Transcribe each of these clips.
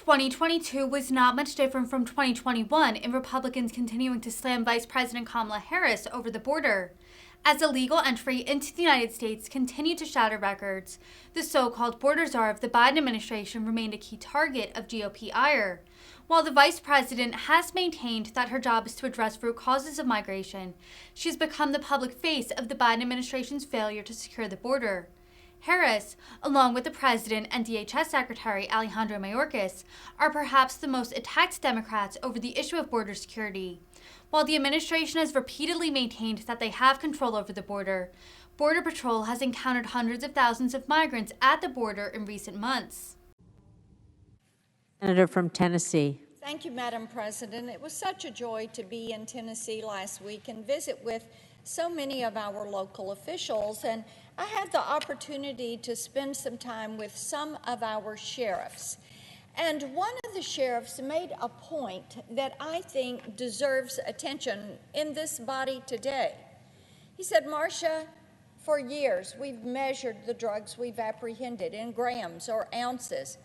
2022 was not much different from 2021 in Republicans continuing to slam Vice President Kamala Harris over the border. As illegal entry into the United States continued to shatter records, the so-called border czar of the Biden administration remained a key target of GOP ire. While the vice president has maintained that her job is to address root causes of migration, she's become the public face of the Biden administration's failure to secure the border. Harris, along with the President and DHS Secretary Alejandro Mayorkas, are perhaps the most attacked Democrats over the issue of border security. While the administration has repeatedly maintained that they have control over the border, Border Patrol has encountered hundreds of thousands of migrants at the border in recent months. Senator from Tennessee. Thank you, Madam President. It was such a joy to be in Tennessee last week and visit with so many of our local officials, and I had the opportunity to spend some time with some of our sheriffs. And one of the sheriffs made a point that I think deserves attention in this body today. He said, Marcia, for years we've measured the drugs we've apprehended in grams or ounces,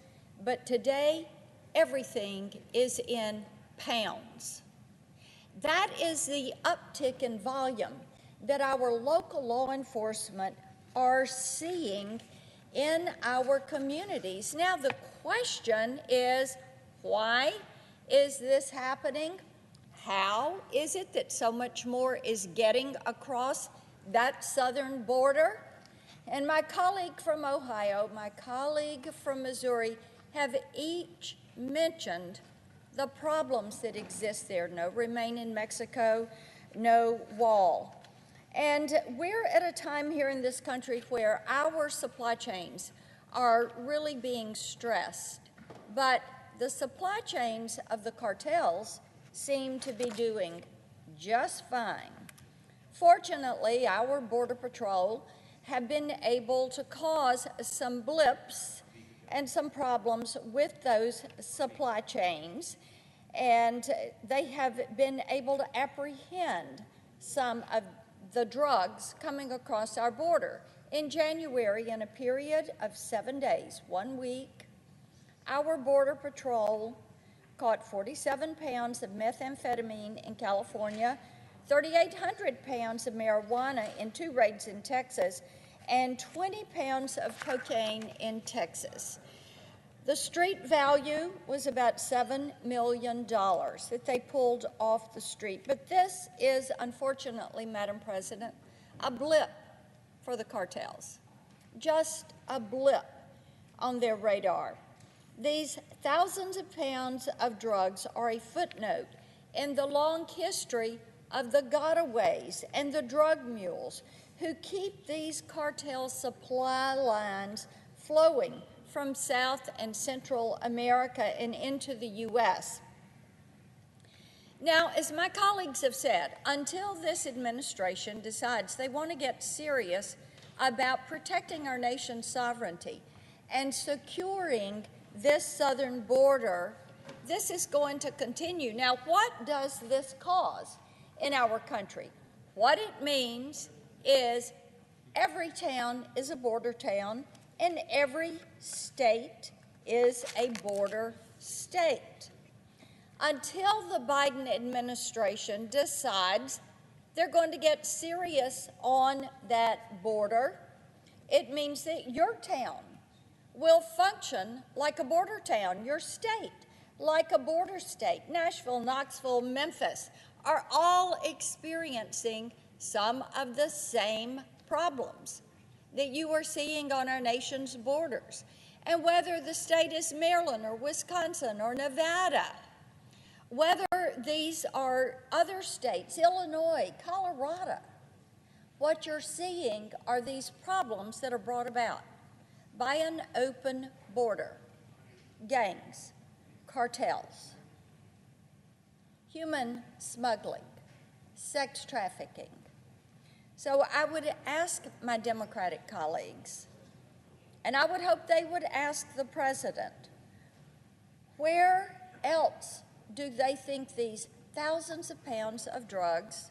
but today everything is in pounds. That is the uptick in volume that our local law enforcement are seeing in our communities. Now, the question is, why is this happening? How is it that so much more is getting across that southern border? And my colleague from Ohio, my colleague from Missouri have each mentioned the problems that exist there. No remain in Mexico, no wall. And we're at a time here in this country where our supply chains are really being stressed, but the supply chains of the cartels seem to be doing just fine. Fortunately, our Border Patrol have been able to cause some blips and some problems with those supply chains, and they have been able to apprehend some of the drugs coming across our border. In January, in a period of 7 days, 1 week, our Border Patrol caught 47 pounds of methamphetamine in California, 3,800 pounds of marijuana in 2 raids in Texas, and 20 pounds of cocaine in Texas. The street value was about $7 million that they pulled off the street. But this is, unfortunately, Madam President, a blip for the cartels, just a blip on their radar. These thousands of pounds of drugs are a footnote in the long history of the gotaways and the drug mules who keep these cartel supply lines flowing from South and Central America and into the U.S. Now, as my colleagues have said, until this administration decides they want to get serious about protecting our nation's sovereignty and securing this southern border, this is going to continue. Now, what does this cause in our country? What it means is every town is a border town, and every state is a border state. Until the Biden administration decides they're going to get serious on that border, it means that your town will function like a border town, your state like a border state. Nashville, Knoxville, Memphis are all experiencing some of the same problems that you are seeing on our nation's borders. And whether the state is Maryland or Wisconsin or Nevada, whether these are other states, Illinois, Colorado, what you're seeing are these problems that are brought about by an open border, gangs, cartels, human smuggling, sex trafficking. So I would ask my Democratic colleagues, and I would hope they would ask the President, where else do they think these thousands of pounds of drugs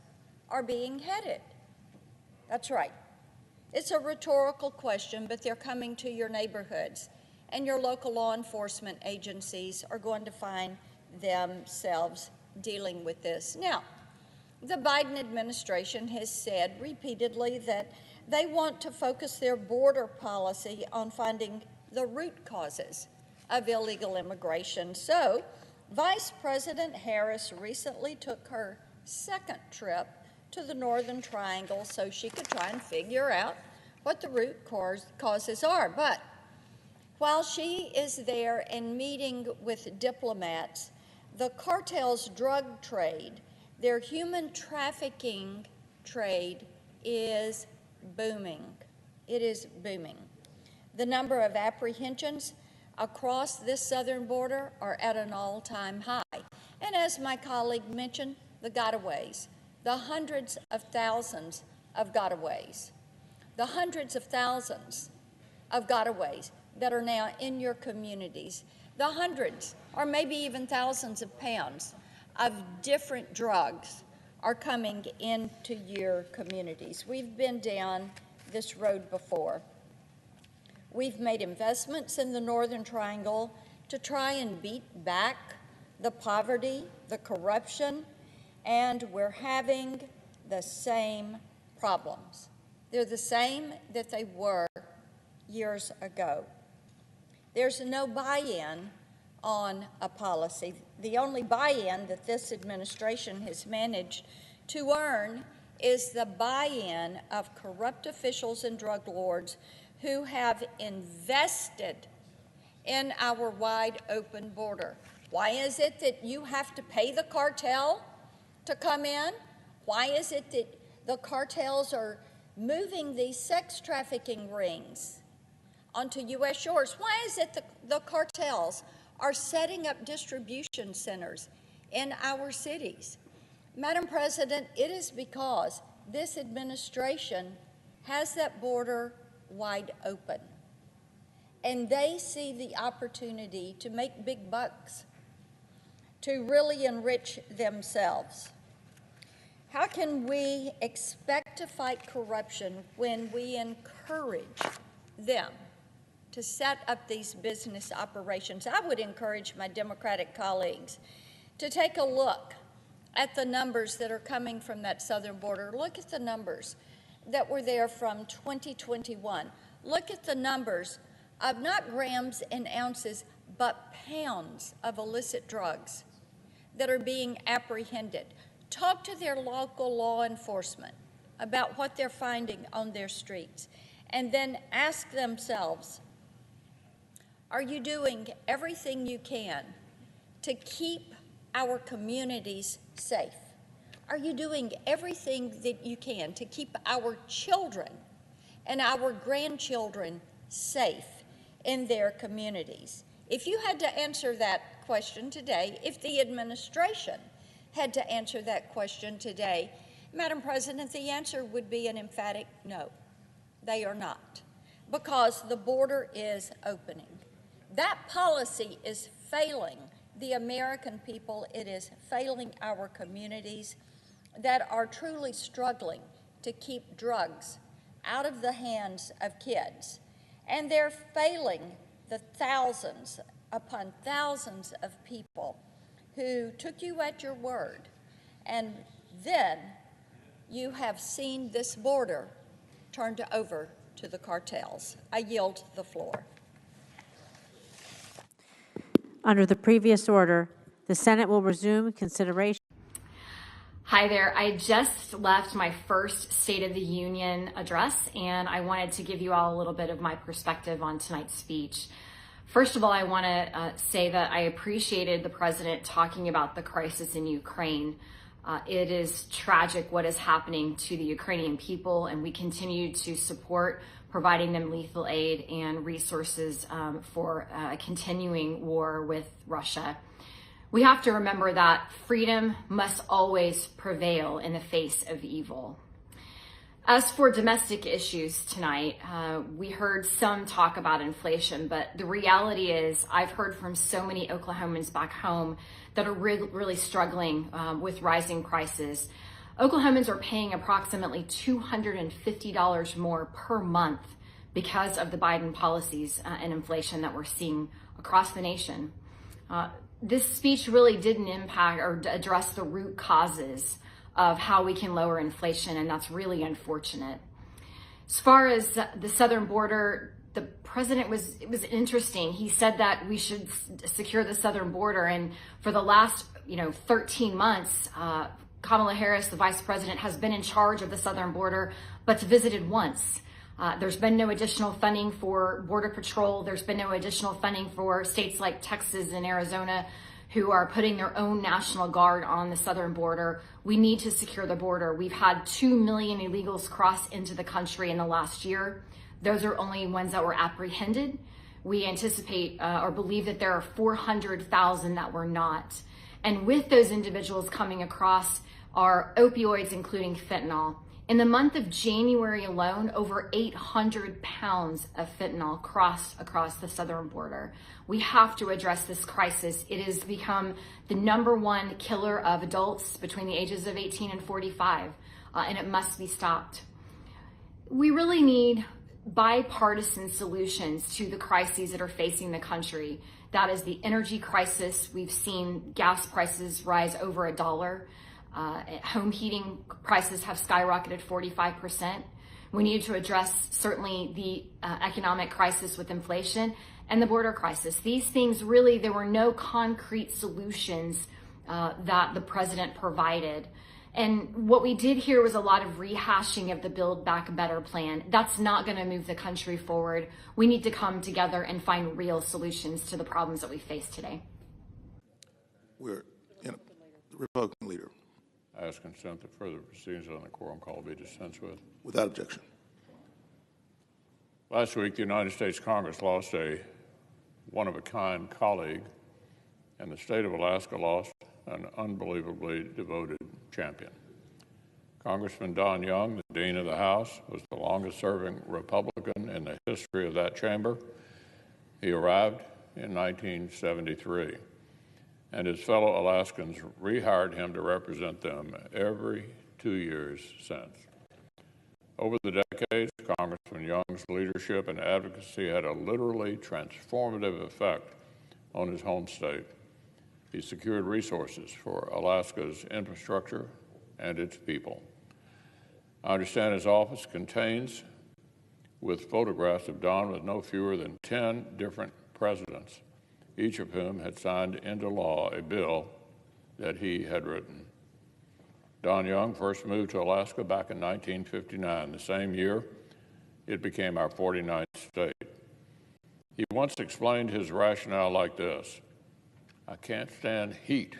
are being headed? That's right. It's a rhetorical question, but they're coming to your neighborhoods. and your local law enforcement agencies are going to find themselves dealing with this. Now, the Biden administration has said repeatedly that they want to focus their border policy on finding the root causes of illegal immigration. So, Vice President Harris recently took her second trip to the Northern Triangle so she could try and figure out what the root causes are. But while she is there and meeting with diplomats, the cartel's drug trade, their human trafficking trade, is booming. It is booming. The number of apprehensions across this southern border are at an all-time high. And as my colleague mentioned, the gotaways, the hundreds of thousands of gotaways, the hundreds of thousands of gotaways that are now in your communities, the hundreds or maybe even thousands of pounds of different drugs are coming into your communities. We've been down this road before. We've made investments in the Northern Triangle to try and beat back the poverty, the corruption, and we're having the same problems. They're the same that they were years ago. There's no buy-in on a policy. The only buy-in that this administration has managed to earn is the buy-in of corrupt officials and drug lords who have invested in our wide open border. Why is it that you have to pay the cartel to come in? Why is it that the cartels are moving these sex trafficking rings onto U.S. shores? Why is it that the cartels are setting up distribution centers in our cities? Madam President, it is because this administration has that border wide open, and they see the opportunity to make big bucks, to really enrich themselves. How can we expect to fight corruption when we encourage them to set up these business operations? I would encourage my Democratic colleagues to take a look at the numbers that are coming from that southern border. Look at the numbers that were there from 2021. Look at the numbers of not grams and ounces, but pounds of illicit drugs that are being apprehended. Talk to their local law enforcement about what they're finding on their streets, and then ask themselves, are you doing everything you can to keep our communities safe? Are you doing everything that you can to keep our children and our grandchildren safe in their communities? If you had to answer that question today, if the administration had to answer that question today, Madam President, the answer would be an emphatic no. They are not, because the border is opening. That policy is failing the American people. It is failing our communities that are truly struggling to keep drugs out of the hands of kids. And they're failing the thousands upon thousands of people who took you at your word. And then you have seen this border turned over to the cartels. I yield the floor. Under the previous order, the Senate will resume consideration. Hi there. I just left my first State of the Union address, and I wanted to give you all a little bit of my perspective on tonight's speech. First of all, I want to say that I appreciated the president talking about the crisis in Ukraine. It is tragic what is happening to the Ukrainian people, and we continue to support providing them lethal aid and resources for a continuing war with Russia. We have to remember that freedom must always prevail in the face of evil. As for domestic issues tonight, we heard some talk about inflation, but the reality is I've heard from so many Oklahomans back home that are really struggling with rising prices. Oklahomans are paying approximately $250 more per month because of the Biden policies and inflation that we're seeing across the nation. This speech really didn't impact or address the root causes of how we can lower inflation, and that's really unfortunate. As far as the southern border, the president it was interesting. He said that we should secure the southern border, and for the last 13 months, Kamala Harris, the vice president, has been in charge of the southern border, but's visited once. There's been no additional funding for Border Patrol. There's been no additional funding for states like Texas and Arizona who are putting their own National Guard on the southern border. We need to secure the border. We've had 2 million illegals cross into the country in the last year. Those are only ones that were apprehended. We anticipate or believe that there are 400,000 that were not. And with those individuals coming across are opioids, including fentanyl. In the month of January alone, over 800 pounds of fentanyl crossed across the southern border. We have to address this crisis. It has become the #1 killer of adults between the ages of 18 and 45, and it must be stopped. We really need bipartisan solutions to the crises that are facing the country. That is the energy crisis. We've seen gas prices rise over $1. Home heating prices have skyrocketed 45%. We need to address certainly the economic crisis with inflation and the border crisis. These things really, there were no concrete solutions that the president provided. And what we did here was a lot of rehashing of the Build Back Better plan. That's not going to move the country forward. We need to come together and find real solutions to the problems that we face today. We're in the Republican leader. I ask consent that further proceedings on the quorum call be dispensed with. Without objection. Last week, the United States Congress lost a one-of-a-kind colleague, and the state of Alaska lost an unbelievably devoted champion. Congressman Don Young, the Dean of the House, was the longest-serving Republican in the history of that chamber. He arrived in 1973. And his fellow Alaskans rehired him to represent them every 2 years since. Over the decades, Congressman Young's leadership and advocacy had a literally transformative effect on his home state. He secured resources for Alaska's infrastructure and its people. I understand his office contains, with photographs of Don, with no fewer than 10 different presidents, each of whom had signed into law a bill that he had written. Don Young first moved to Alaska back in 1959. The same year, it became our 49th state. He once explained his rationale like this: I can't stand heat,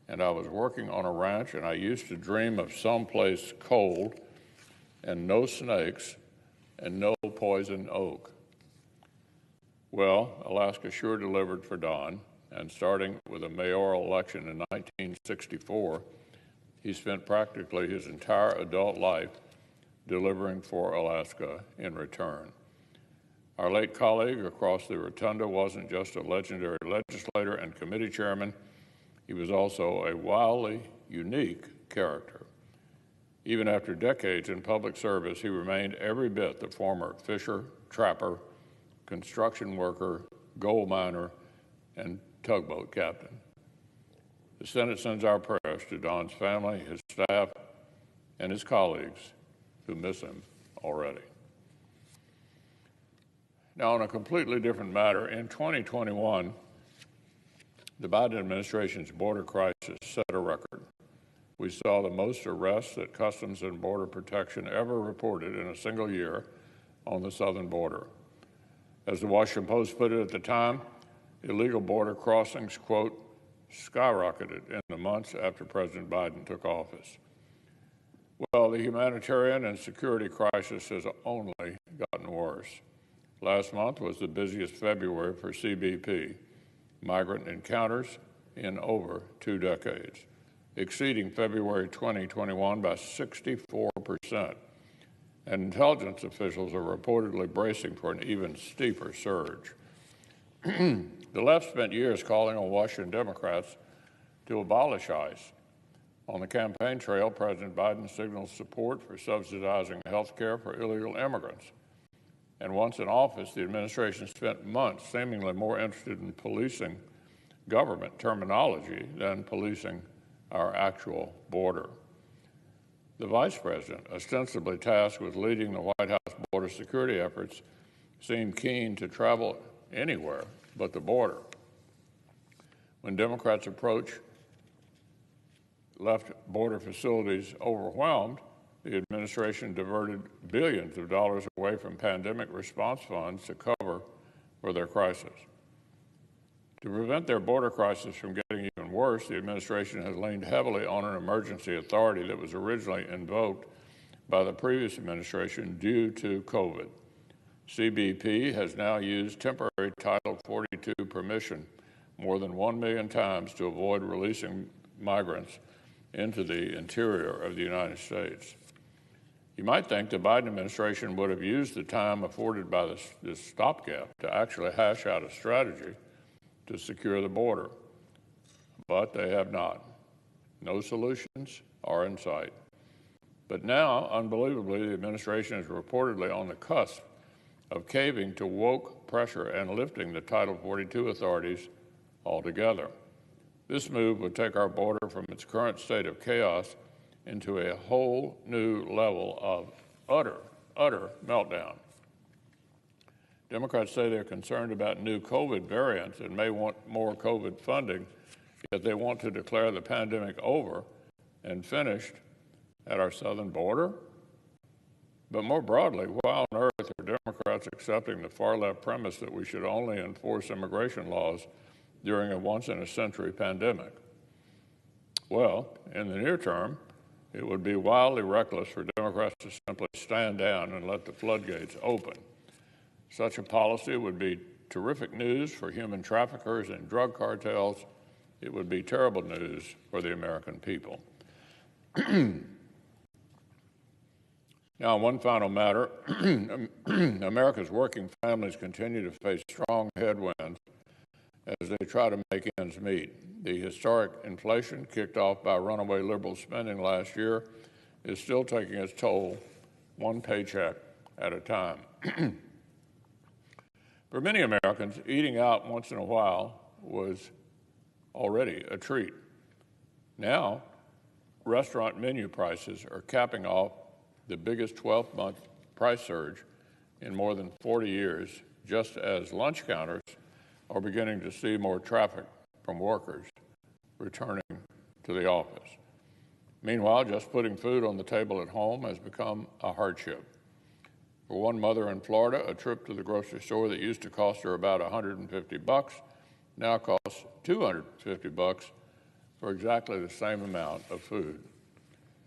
and I was working on a ranch, and I used to dream of someplace cold and no snakes and no poison oak. Well, Alaska sure delivered for Don, and starting with a mayoral election in 1964, he spent practically his entire adult life delivering for Alaska in return. Our late colleague across the rotunda wasn't just a legendary legislator and committee chairman, he was also a wildly unique character. Even after decades in public service, he remained every bit the former fisher, trapper, construction worker, gold miner, and tugboat captain. The Senate sends our prayers to Don's family, his staff, and his colleagues who miss him already. Now, on a completely different matter, in 2021, the Biden administration's border crisis set a record. We saw the most arrests that Customs and Border Protection ever reported in a single year on the southern border. As the Washington Post put it at the time, illegal border crossings, quote, skyrocketed in the months after President Biden took office. Well, the humanitarian and security crisis has only gotten worse. Last month was the busiest February for CBP, migrant encounters in over 2 decades, exceeding February 2021 by 64%. And intelligence officials are reportedly bracing for an even steeper surge. The left spent years calling on Washington Democrats to abolish ICE. On the campaign trail, President Biden signaled support for subsidizing health care for illegal immigrants. And once in office, the administration spent months seemingly more interested in policing government terminology than policing our actual border. The vice president, ostensibly tasked with leading the White House border security efforts, seemed keen to travel anywhere but the border. When Democrats' approach left border facilities overwhelmed, the administration diverted billions of dollars away from pandemic response funds to cover for their crisis. To prevent their border crisis from getting even worse, the administration has leaned heavily on an emergency authority that was originally invoked by the previous administration due to COVID. CBP has now used temporary Title 42 permission more than 1 million times to avoid releasing migrants into the interior of the United States. You might think the Biden administration would have used the time afforded by this stopgap to actually hash out a strategy to secure the border, but they have not. No solutions are in sight. But now, unbelievably, the administration is reportedly on the cusp of caving to woke pressure and lifting the Title 42 authorities altogether. This move would take our border from its current state of chaos into a whole new level of utter meltdown. Democrats say they're concerned about new COVID variants and may want more COVID funding, yet they want to declare the pandemic over and finished at our southern border. But more broadly, why on earth are Democrats accepting the far-left premise that we should only enforce immigration laws during a once-in-a-century pandemic? Well, in the near term, it would be wildly reckless for Democrats to simply stand down and let the floodgates open. Such a policy would be terrific news for human traffickers and drug cartels. It would be terrible news for the American people. Now, one final matter. America's working families continue to face strong headwinds as they try to make ends meet. The historic inflation kicked off by runaway liberal spending last year is still taking its toll, one paycheck at a time. For many Americans, eating out once in a while was already a treat. Now, restaurant menu prices are capping off the biggest 12-month price surge in more than 40 years, just as lunch counters are beginning to see more traffic from workers returning to the office. Meanwhile, just putting food on the table at home has become a hardship. For one mother in Florida, a trip to the grocery store that used to cost her about $150 now costs $250 for exactly the same amount of food.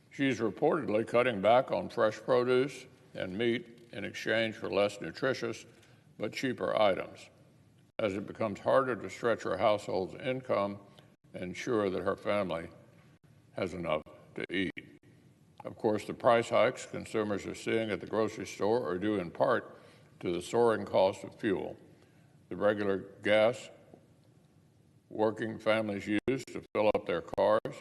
She's reportedly cutting back on fresh produce and meat in exchange for less nutritious but cheaper items, as it becomes harder to stretch her household's income and ensure that her family has enough to eat. Of course, the price hikes consumers are seeing at the grocery store are due in part to the soaring cost of fuel. The regular gas working families use to fill up their cars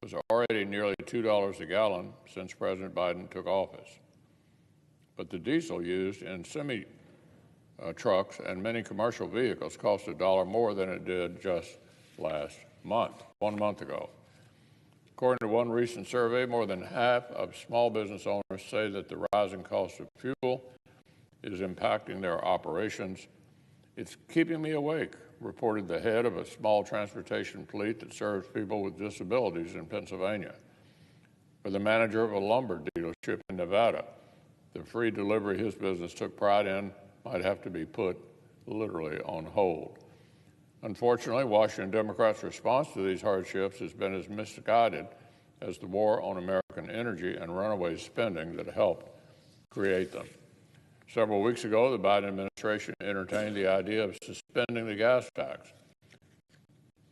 was already nearly $2 a gallon since President Biden took office. But the diesel used in semi-trucks and many commercial vehicles cost $1 more than it did just last month, 1 month ago. According to one recent survey, more than half of small business owners say that the rising cost of fuel is impacting their operations. It's keeping me awake, reported the head of a small transportation fleet that serves people with disabilities in Pennsylvania. For the manager of a lumber dealership in Nevada, the free delivery his business took pride in might have to be put literally on hold. Unfortunately, Washington Democrats' response to these hardships has been as misguided as the war on American energy and runaway spending that helped create them. Several weeks ago, the Biden administration entertained the idea of suspending the gas tax,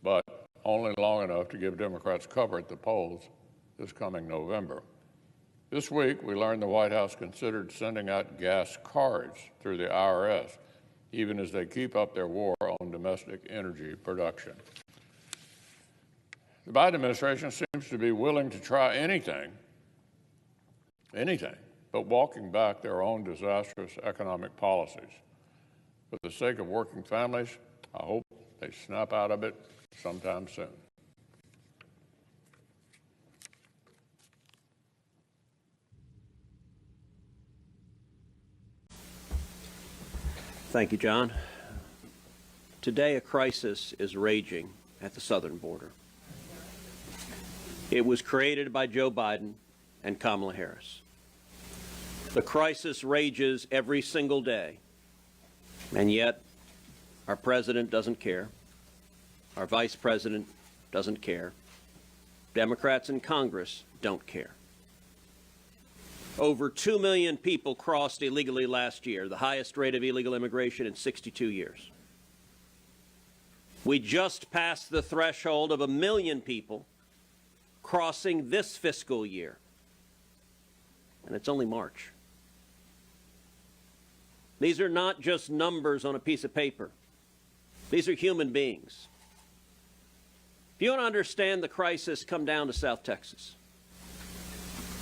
but only long enough to give Democrats cover at the polls this coming November. This week, we learned the White House considered sending out gas cards through the IRS, even as they keep up their war on domestic energy production. The Biden administration seems to be willing to try anything but walking back their own disastrous economic policies. For the sake of working families, I hope they snap out of it sometime soon. Thank you, John. Today, a crisis is raging at the southern border. It was created by Joe Biden and Kamala Harris. The crisis rages every single day, and yet our president doesn't care. Our vice president doesn't care. Democrats in Congress don't care. Over 2 million people crossed illegally last year, the highest rate of illegal immigration in 62 years. We just passed the threshold of 1 million people crossing this fiscal year, and it's only March. These are not just numbers on a piece of paper. These are human beings. If you want to understand the crisis, come down to South Texas.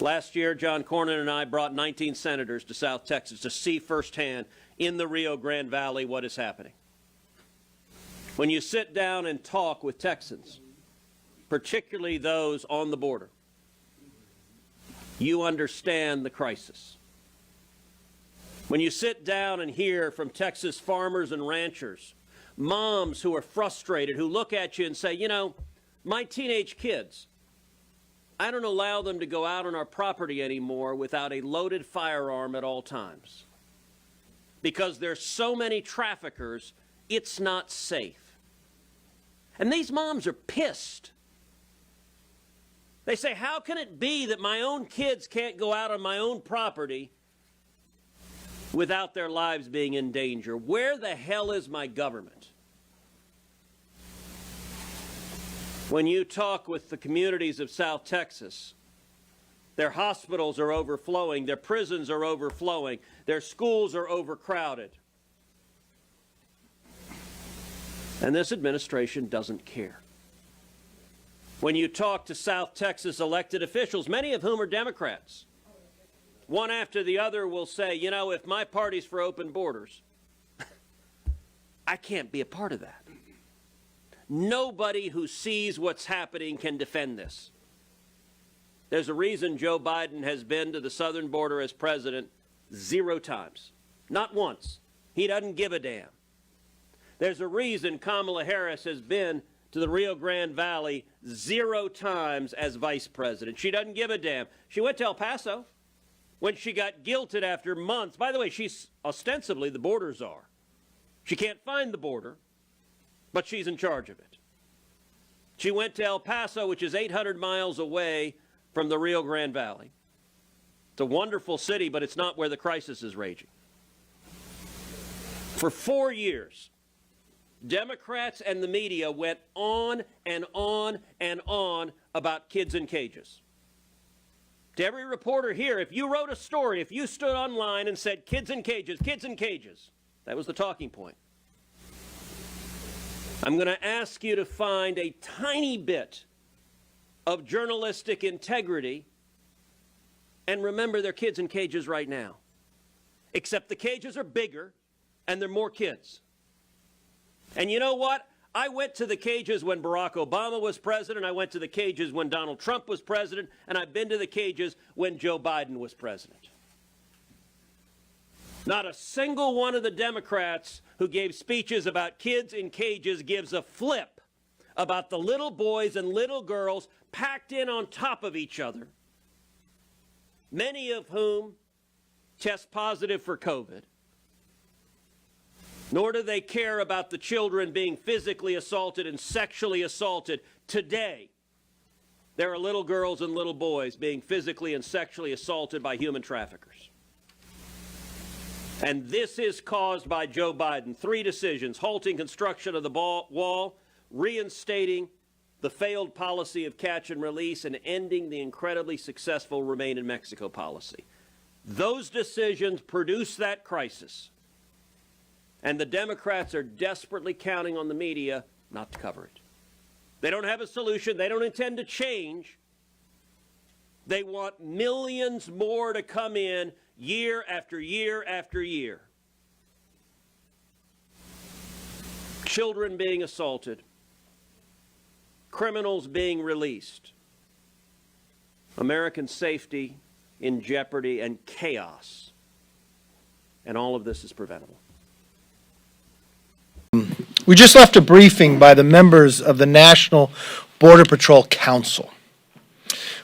Last year, John Cornyn and I brought 19 senators to South Texas to see firsthand in the Rio Grande Valley what is happening. When you sit down and talk with Texans, particularly those on the border, you understand the crisis. When you sit down and hear from Texas farmers and ranchers, moms who are frustrated, who look at you and say, you know, my teenage kids, I don't allow them to go out on our property anymore without a loaded firearm at all times. Because there's so many traffickers, it's not safe. And these moms are pissed. They say, how can it be that my own kids can't go out on my own property without their lives being in danger? Where the hell is my government? When you talk with the communities of South Texas, their hospitals are overflowing, their prisons are overflowing, their schools are overcrowded. And this administration doesn't care. When you talk to South Texas elected officials, many of whom are Democrats, one after the other will say, you know, if my party's for open borders, I can't be a part of that. Nobody who sees what's happening can defend this. There's a reason Joe Biden has been to the southern border as president 0 times. Not once. He doesn't give a damn. There's a reason Kamala Harris has been to the Rio Grande Valley 0 times as vice president. She doesn't give a damn. She went to El Paso when she got guilted after months. By the way, she's ostensibly the border czar. She can't find the border, but she's in charge of it. She went to El Paso, which is 800 miles away from the Rio Grande Valley. It's a wonderful city, but it's not where the crisis is raging. For 4 years, Democrats and the media went on and on and on about kids in cages. To every reporter here, if you wrote a story, if you stood online and said kids in cages, that was the talking point. I'm going to ask you to find a tiny bit of journalistic integrity and remember there are kids in cages right now. Except the cages are bigger and there are more kids. And you know what? I went to the cages when Barack Obama was president. I went to the cages when Donald Trump was president. And I've been to the cages when Joe Biden was president. Not a single one of the Democrats who gave speeches about kids in cages gives a flip about the little boys and little girls packed in on top of each other, many of whom test positive for COVID. Nor do they care about the children being physically assaulted and sexually assaulted. Today, there are little girls and little boys being physically and sexually assaulted by human traffickers. And this is caused by Joe Biden. 3 decisions: halting construction of the wall, reinstating the failed policy of catch and release, and ending the incredibly successful Remain in Mexico policy. Those decisions produce that crisis. And the Democrats are desperately counting on the media not to cover it. They don't have a solution. They don't intend to change. They want millions more to come in year after year after year. Children being assaulted, criminals being released, American safety in jeopardy, and chaos. And all of this is preventable. We just left a briefing by the members of the National Border Patrol Council.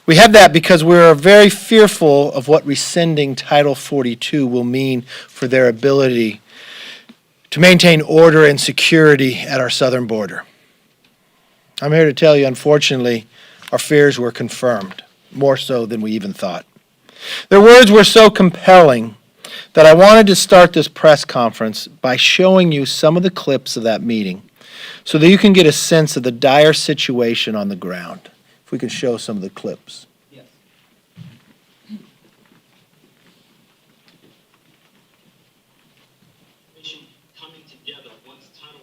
We have that because we're very fearful of what rescinding Title 42 will mean for their ability to maintain order and security at our southern border. I'm here to tell you, unfortunately, our fears were confirmed, more so than we even thought. Their words were so compelling that I wanted to start this press conference by showing you some of the clips of that meeting so that you can get a sense of the dire situation on the ground. If we can show some of the clips. Yes. Coming together once Title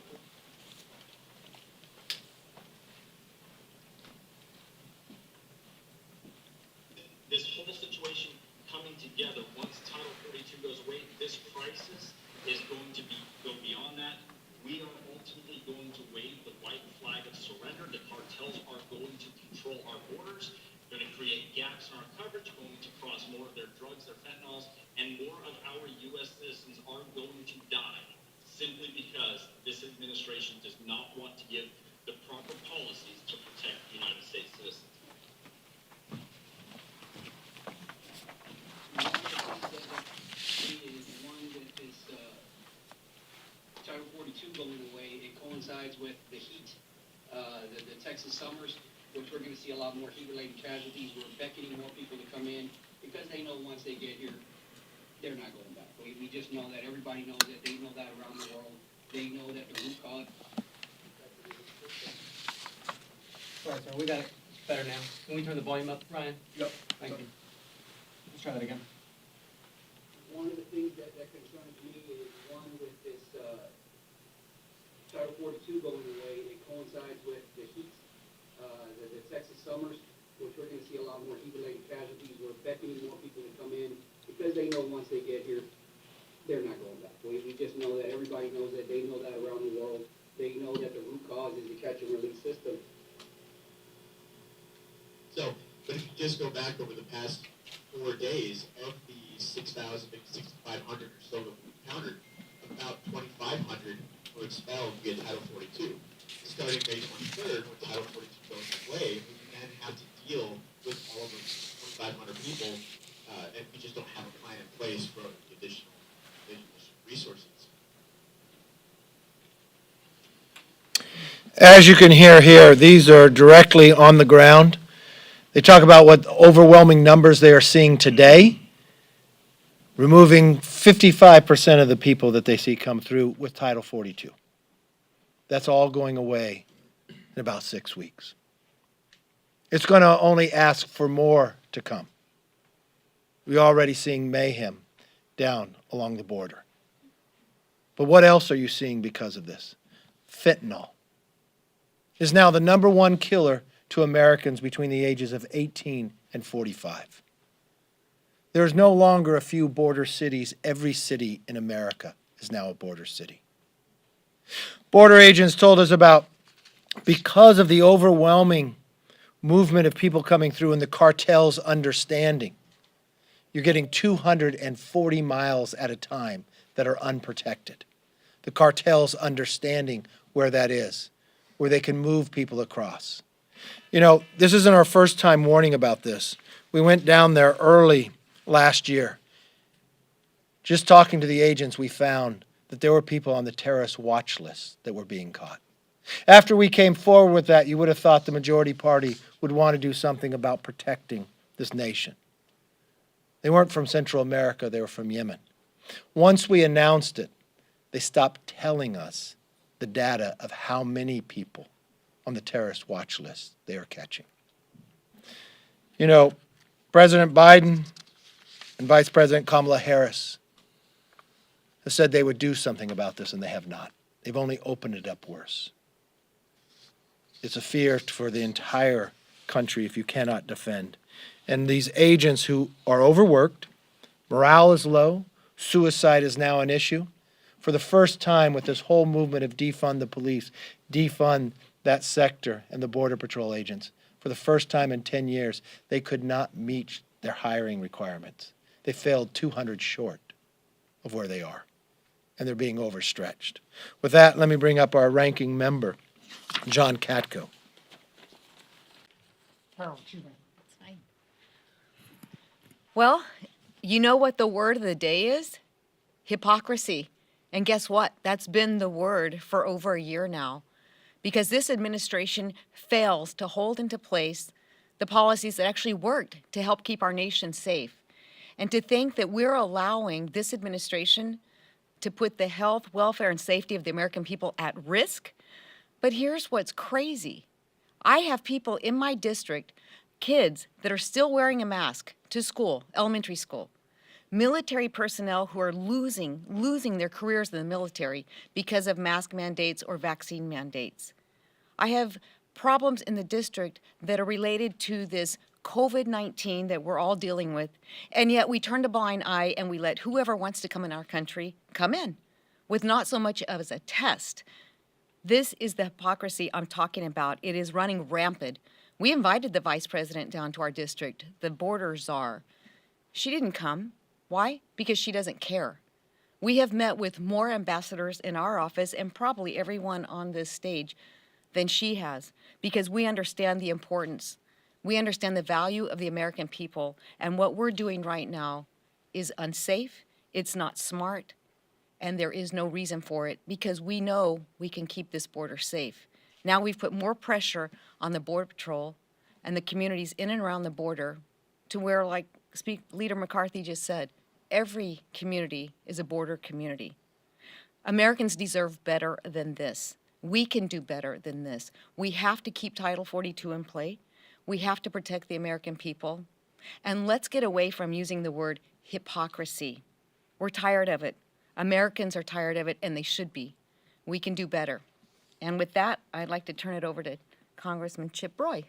this whole situation coming together once Title 42 goes away, this crisis is going to go beyond that. We are ultimately going to wave the white flag of surrender. The cartels are going to control our borders, going to create gaps in our coverage, going to cross more of their drugs, their fentanyls, and more of our U.S. citizens are going to die simply because this administration does not want to give the proper policies to protect United States citizens. One with this Title 42 going away, it coincides with the heat, the Texas summers, which we're going to see a lot more heat-related casualties. We're beckoning more people to come in because they know once they get here, they're not going back. We just know that. Everybody knows that. They know that around the world. They know that the root cause. Sorry, sir. We got it better now. Can we turn the volume up, Ryan? Yep. Thank you. Let's try that again. One of the things that concerns me is one with this Title 42 going away. It coincides with the heat, the Texas summers, which we're going to see a lot more heat-related casualties. We're beckoning more people to come in because they know once they get here, they're not going back. We just know that. Everybody knows that. They know that around the world. They know that the root cause is the catch and release system. So, but if you just go back over the past 4 days, of the 6,000, 6,500 or so that we counted, about 2,500 were expelled via Title 42. Starting May 23rd, when Title 42 goes away, we then have to deal with all of those 2,500 people, and we just don't have a plan in place for additional resources. As you can hear here, these are directly on the ground. They talk about what overwhelming numbers they are seeing today, removing 55% of the people that they see come through with Title 42. That's all going away in about 6 weeks. It's going to only ask for more to come. We're already seeing mayhem down along the border. But what else are you seeing because of this? Fentanyl is now the #1 killer to Americans between the ages of 18 and 45. There's no longer a few border cities. Every city in America is now a border city. Border agents told us about, because of the overwhelming movement of people coming through and the cartel's understanding, you're getting 240 miles at a time that are unprotected. The cartel's understanding where that is, where they can move people across. You know, this isn't our first time warning about this. We went down there early last year. Just talking to the agents, we found that there were people on the terrorist watch list that were being caught. After we came forward with that, you would have thought the majority party would want to do something about protecting this nation. They weren't from Central America, they were from Yemen. Once we announced it, they stopped telling us the data of how many people on the terrorist watch list they are catching. You know, President Biden and Vice President Kamala Harris have said they would do something about this, and they have not. They've only opened it up worse. It's a fear for the entire country if you cannot defend And these agents who are overworked, morale is low, suicide is now an issue. For the first time with this whole movement of defund the police, defund that sector and the Border Patrol agents, for the first time in 10 years, they could not meet their hiring requirements. They failed 200 short of where they are, and they're being overstretched. With that, let me bring up our ranking member, John Katko. Well, you know what the word of the day is? Hypocrisy. And guess what? That's been the word for over a year now, because this administration fails to hold into place the policies that actually worked to help keep our nation safe. And to think that we're allowing this administration to put the health, welfare, and safety of the American people at risk. But here's what's crazy. I have people in my district, kids that are still wearing a mask to school, elementary school. Military personnel who are losing their careers in the military because of mask mandates or vaccine mandates. I have problems in the district that are related to this COVID-19 that we're all dealing with, and yet we turn a blind eye and we let whoever wants to come in our country come in with not so much as a test. This is the hypocrisy I'm talking about. It is running rampant. We invited the vice president down to our district, the border czar. She didn't come. Why? Because she doesn't care. We have met with more ambassadors in our office and probably everyone on this stage than she has, because we understand the importance. We understand the value of the American people, and what we're doing right now is unsafe, it's not smart, and there is no reason for it, because we know we can keep this border safe. Now we've put more pressure on the Border Patrol and the communities in and around the border to where, like Leader McCarthy just said, every community is a border community. Americans deserve better than this. We can do better than this. We have to keep Title 42 in play. We have to protect the American people. And let's get away from using the word hypocrisy. We're tired of it. Americans are tired of it, and they should be. We can do better. And with that, I'd like to turn it over to Congressman Chip Roy.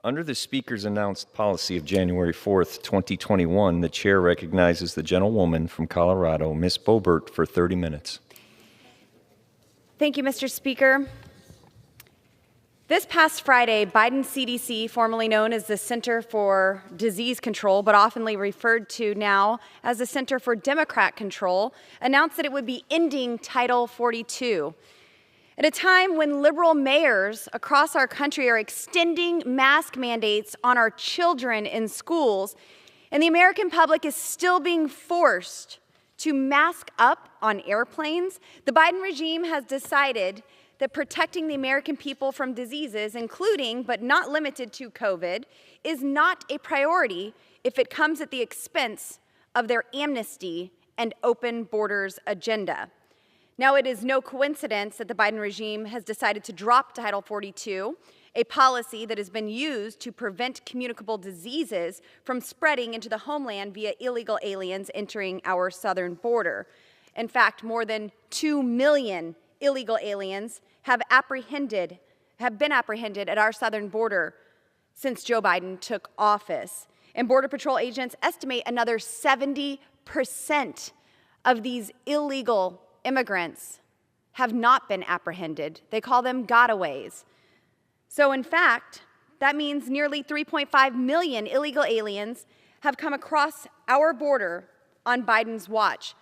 Under the Speaker's announced policy of January 4th, 2021, the Chair recognizes the gentlewoman from Colorado, Ms. Boebert, for 30 minutes. Thank you, Mr. Speaker. This past Friday, Biden CDC, formerly known as the Center for Disease Control, but oftenly referred to now as the Center for Democrat Control, announced that it would be ending Title 42. At a time when liberal mayors across our country are extending mask mandates on our children in schools, and the American public is still being forced to mask up on airplanes, the Biden regime has decided that protecting the American people from diseases, including but not limited to COVID, is not a priority if it comes at the expense of their amnesty and open borders agenda. Now, it is no coincidence that the Biden regime has decided to drop Title 42, a policy that has been used to prevent communicable diseases from spreading into the homeland via illegal aliens entering our southern border. In fact, more than 2 million illegal aliens have been apprehended at our southern border since Joe Biden took office. And Border Patrol agents estimate another 70% of these illegal immigrants have not been apprehended. They call them gotaways. So in fact, that means nearly 3.5 million illegal aliens have come across our border on Biden's watch.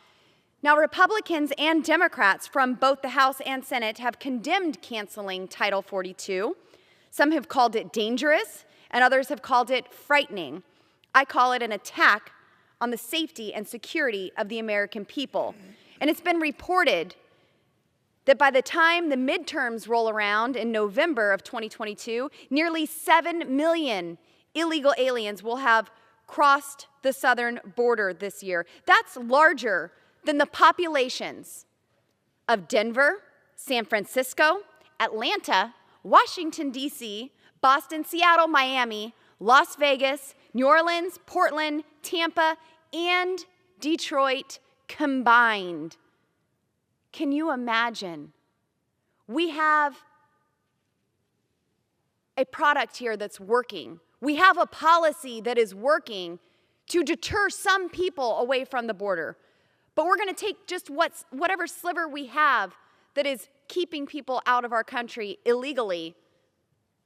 Now, Republicans and Democrats from both the House and Senate have condemned canceling Title 42. Some have called it dangerous, and others have called it frightening. I call it an attack on the safety and security of the American people. And it's been reported that by the time the midterms roll around in November of 2022, nearly 7 million illegal aliens will have crossed the southern border this year. That's larger than the populations of Denver, San Francisco, Atlanta, Washington, D.C., Boston, Seattle, Miami, Las Vegas, New Orleans, Portland, Tampa, and Detroit combined. Can you imagine? We have a product here that's working. We have a policy that is working to deter some people away from the border. But we're going to take just whatever sliver we have that is keeping people out of our country illegally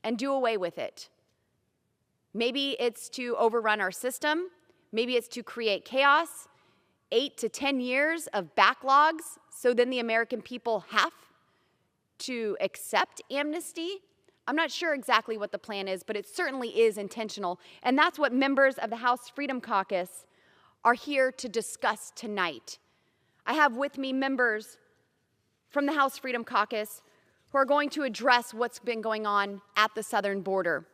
and do away with it. Maybe it's to overrun our system. Maybe it's to create chaos, 8 to 10 years of backlogs, so then the American people have to accept amnesty. I'm not sure exactly what the plan is, but it certainly is intentional. And that's what members of the House Freedom Caucus are here to discuss tonight. I have with me members from the House Freedom Caucus who are going to address what's been going on at the southern border.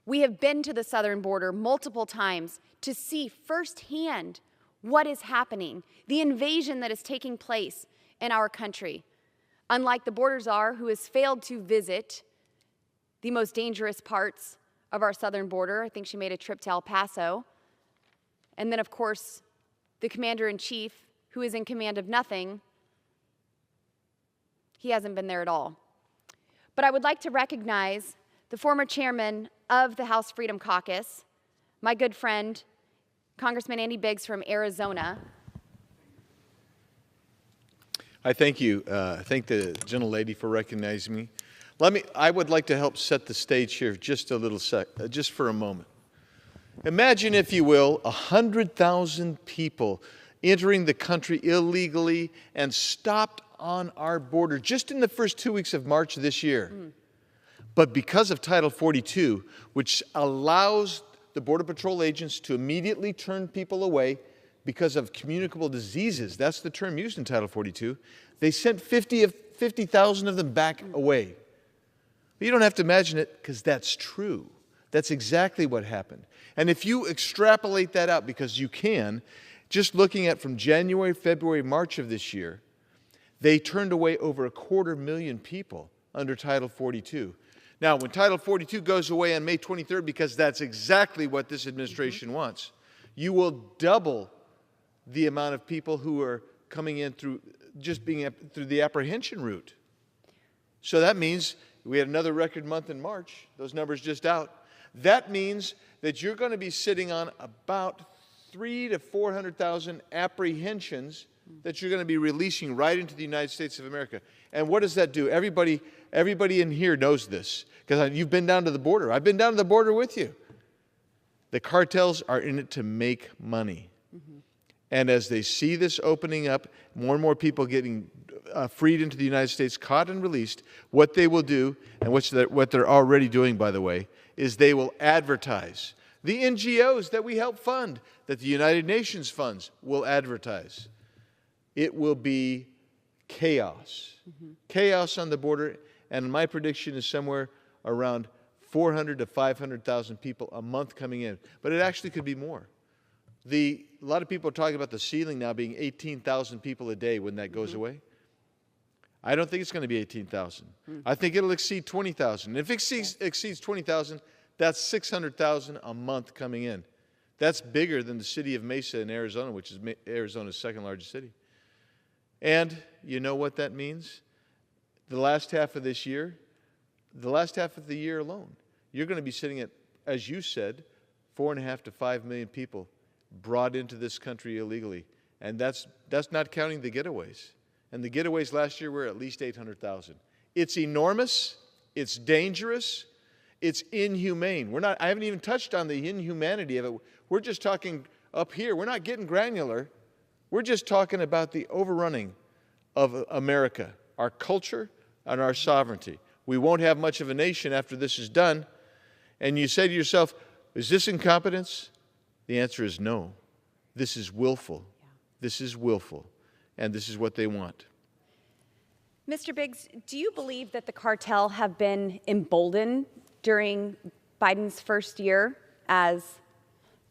We have been to the southern border multiple times to see firsthand what is happening, the invasion that is taking place in our country. Unlike the border czar, who has failed to visit the most dangerous parts of our southern border. I think she made a trip to El Paso. And then, of course, the commander-in-chief, who is in command of nothing, he hasn't been there at all. But I would like to recognize the former chairman of the House Freedom Caucus, my good friend, Congressman Andy Biggs from Arizona. I thank you. Thank the gentlelady for recognizing me. I would like to help set the stage here just for a moment. Imagine, if you will, 100,000 people entering the country illegally and stopped on our border just in the first 2 weeks of March this year. But because of Title 42, which allows the Border Patrol agents to immediately turn people away because of communicable diseases, that's the term used in Title 42, they sent 50,000 of them back away. But you don't have to imagine it, because that's true. That's exactly what happened. And if you extrapolate that out, because you can, just looking at from January, February, March of this year, they turned away over 250,000 people under Title 42. Now, when Title 42 goes away on May 23rd, because that's exactly what this administration wants, you will double the amount of people who are coming in through through the apprehension route. So that means we had another record month in March. Those numbers just out. That means that you're going to be sitting on about 300,000 to 400,000 apprehensions that you're going to be releasing right into the United States of America. And what does that do? Everybody in here knows this, because you've been down to the border. I've been down to the border with you. The cartels are in it to make money. And as they see this opening up, more and more people getting freed into the United States, caught and released, what they will do, and what they're already doing, by the way, is they will advertise. The NGOs that we help fund, that the United Nations funds, will advertise. It will be chaos. Chaos on the border, and my prediction is somewhere around 400,000 to 500,000 people a month coming in. But it actually could be more. A lot of people are talking about the ceiling now being 18,000 people a day when that goes away. I don't think it's going to be 18,000. I think it'll exceed 20,000. If it exceeds 20,000, that's 600,000 a month coming in. That's bigger than the city of Mesa in Arizona, which is Arizona's second largest city. And you know what that means? The last half of this year, the last half of the year alone, you're going to be sitting at, as you said, 4.5 to 5 million people brought into this country illegally. And that's not counting the getaways. And the getaways last year were at least 800,000. It's enormous. It's dangerous. It's inhumane. I haven't even touched on the inhumanity of it. We're just talking up here. We're not getting granular. We're just talking about the overrunning of America, our culture and our sovereignty. We won't have much of a nation after this is done. And you say to yourself, is this incompetence? The answer is no. This is willful. This is willful. And this is what they want. Mr. Biggs, do you believe that the cartel have been emboldened during Biden's first year as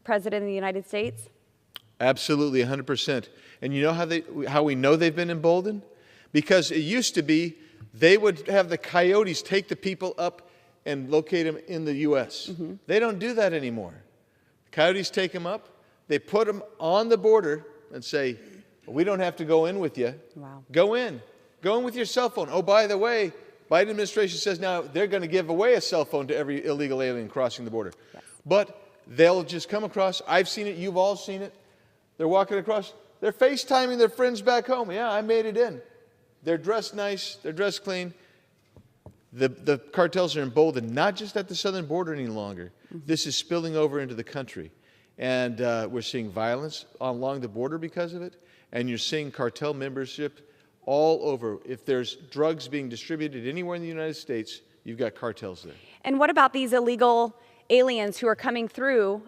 President of the United States? Absolutely, 100%. And you know how we know they've been emboldened? Because it used to be they would have the coyotes take the people up and locate them in the U.S. They don't do that anymore. Coyotes take them up, they put them on the border and say, we don't have to go in with you. Wow. Go in. Go in with your cell phone. Oh, by the way, Biden administration says now they're going to give away a cell phone to every illegal alien crossing the border. Yes. But they'll just come across. I've seen it. You've all seen it. They're walking across. They're FaceTiming their friends back home. Yeah, I made it in. They're dressed nice. They're dressed clean. The cartels are emboldened, not just at the southern border any longer. This is spilling over into the country. And we're seeing violence along the border because of it. And you're seeing cartel membership all over. If there's drugs being distributed anywhere in the United States, you've got cartels there. And what about these illegal aliens who are coming through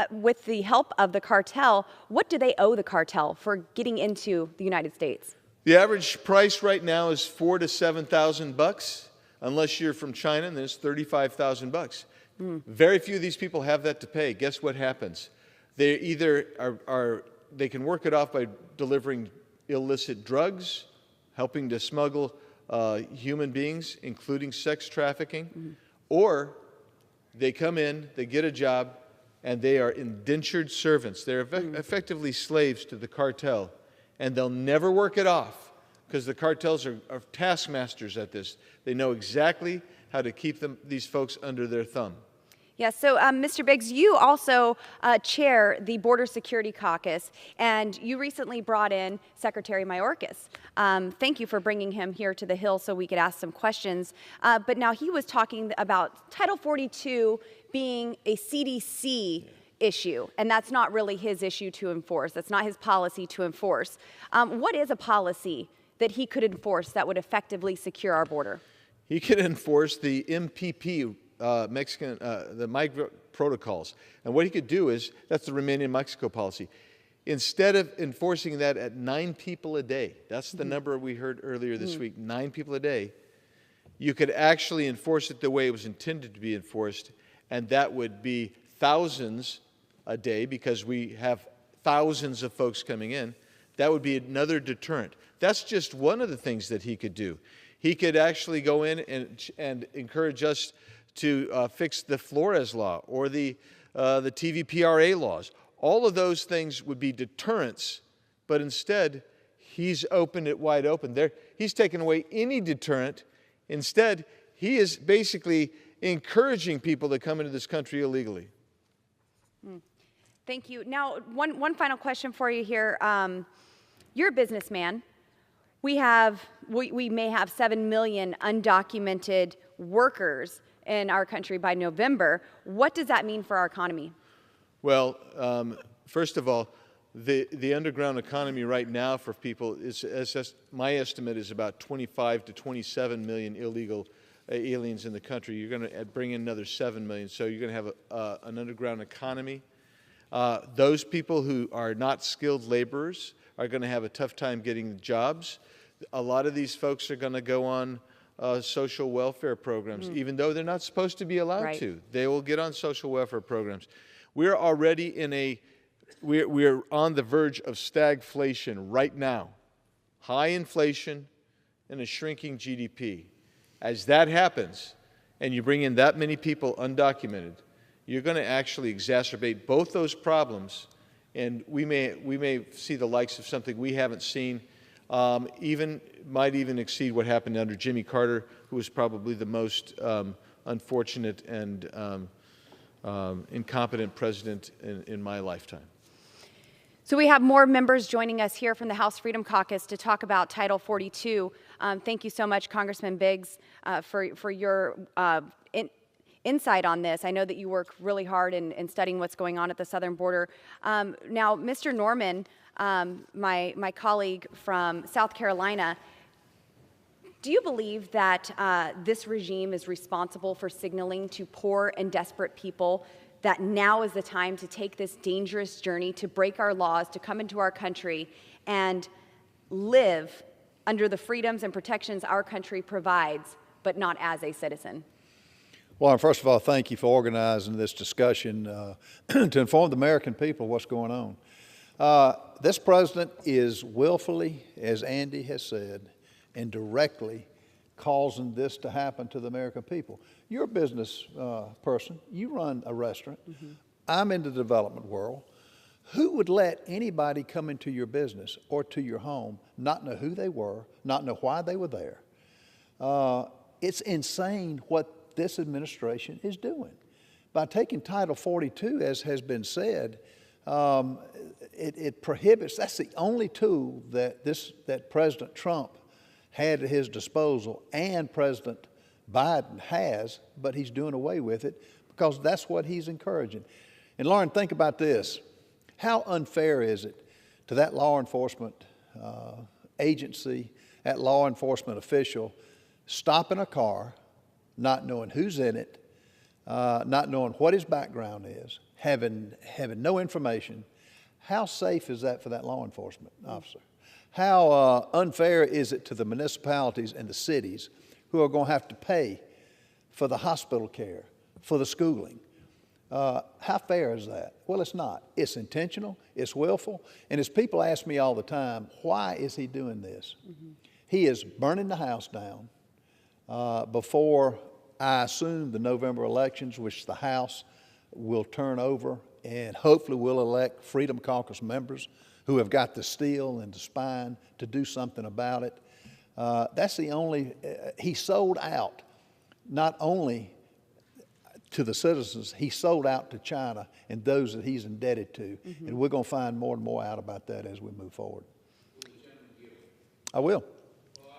with the help of the cartel? What do they owe the cartel for getting into the United States? The average price right now is $4,000 to $7,000. Unless you're from China, and there's $35,000. Very few of these people have that to pay. Guess what happens? They either they can work it off by delivering illicit drugs, helping to smuggle human beings, including sex trafficking, or they come in, they get a job, and they are indentured servants. They're effectively slaves to the cartel, and they'll never work it off because the cartels are taskmasters at this. They know exactly how to keep these folks under their thumb. Yes, so Mr. Biggs, you also chair the Border Security Caucus, and you recently brought in Secretary Mayorkas. Thank you for bringing him here to the Hill so we could ask some questions. But now he was talking about Title 42 being a CDC issue, and that's not really his issue to enforce. That's not his policy to enforce. What is a policy that he could enforce that would effectively secure our border? He could enforce the MPP, the migrant protocols. And what he could do is, that's the Remain in Mexico policy. Instead of enforcing that at 9 people a day, that's the number we heard earlier this week, 9 people a day, you could actually enforce it the way it was intended to be enforced, and that would be thousands a day because we have thousands of folks coming in. That would be another deterrent. That's just one of the things that he could do. He could actually go in and encourage us to fix the Flores law or the TVPRA laws. All of those things would be deterrents, but instead, he's opened it wide open. He's taken away any deterrent. Instead, he is basically encouraging people to come into this country illegally. Thank you. Now, one final question for you here. You're a businessman. We may have 7 million undocumented workers in our country by November. What does that mean for our economy? Well, first of all, the underground economy right now for people is my estimate is about 25 to 27 million illegal aliens in the country. You're going to bring in another 7 million, so you're going to have an underground economy. Those people who are not skilled laborers are going to have a tough time getting jobs. A lot of these folks are going to go on social welfare programs, even though they're not supposed to be allowed to. They will get on social welfare programs. We're already we're on the verge of stagflation right now. High inflation and a shrinking GDP. As that happens, and you bring in that many people undocumented, you're going to actually exacerbate both those problems, and we may see the likes of something we haven't seen, might even exceed what happened under Jimmy Carter, who was probably the most unfortunate and incompetent president in my lifetime. So we have more members joining us here from the House Freedom Caucus to talk about Title 42. Thank you so much, Congressman Biggs, for your insight on this. I know that you work really hard in studying what's going on at the southern border. Now, Mr. Norman, my colleague from South Carolina, do you believe that this regime is responsible for signaling to poor and desperate people that now is the time to take this dangerous journey, to break our laws, to come into our country and live under the freedoms and protections our country provides, but not as a citizen? Well, first of all, thank you for organizing this discussion to inform the American people what's going on. This president is willfully, as Andy has said, and directly causing this to happen to the American people. You're a business person. You run a restaurant. I'm in the development world. Who would let anybody come into your business or to your home, not know who they were, not know why they were there? It's insane what this administration is doing. By taking Title 42, as has been said, it prohibits, that's the only tool that President Trump had at his disposal and President Biden has, but he's doing away with it because that's what he's encouraging. And Lauren, think about this. How unfair is it to that law enforcement agency, that law enforcement official, stopping a car, not knowing who's in it, not knowing what his background is, having no information? How safe is that for that law enforcement officer? How unfair is it to the municipalities and the cities who are going to have to pay for the hospital care, for the schooling? How fair is that? Well, it's not. It's intentional, it's willful, and as people ask me all the time, why is he doing this? Mm-hmm. He is burning the house down before, I assume, the November elections, which the House will turn over, and hopefully we'll elect Freedom Caucus members who have got the steel and the spine to do something about it. That's the only, he sold out, not only to the citizens, he sold out to China and those that he's indebted to. Mm-hmm. And we're going to find more and more out about that as we move forward. I will. Well,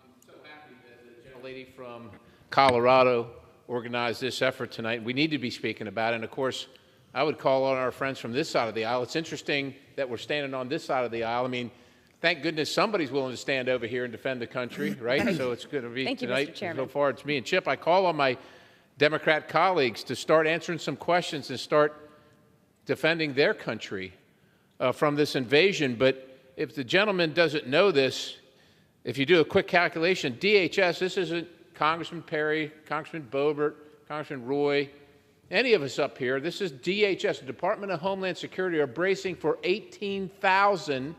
I'm so happy that the gentlelady from Colorado organized this effort tonight. We need to be speaking about it. And of course, I would call on our friends from this side of the aisle. It's interesting that we're standing on this side of the aisle. I mean, thank goodness somebody's willing to stand over here and defend the country, right? So it's going to be tonight. So far, it's me and Chip. I call on my Democrat colleagues to start answering some questions and start defending their country from this invasion. But if the gentleman doesn't know this, if you do a quick calculation, DHS, this isn't Congressman Perry, Congressman Boebert, Congressman Roy, any of us up here, this is DHS, the Department of Homeland Security, are bracing for 18,000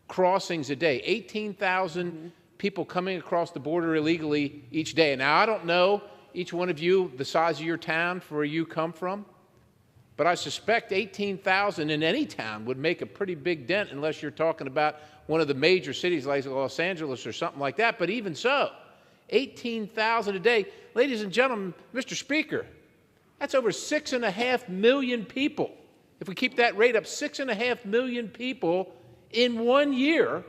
crossings a day, 18,000 people coming across the border illegally each day. Now, I don't know each one of you the size of your town for where you come from, but I suspect 18,000 in any town would make a pretty big dent unless you're talking about one of the major cities like Los Angeles or something like that. But even so, 18,000 a day. Ladies and gentlemen, Mr. Speaker, that's over 6.5 million people. If we keep that rate up, 6.5 million people in 1 year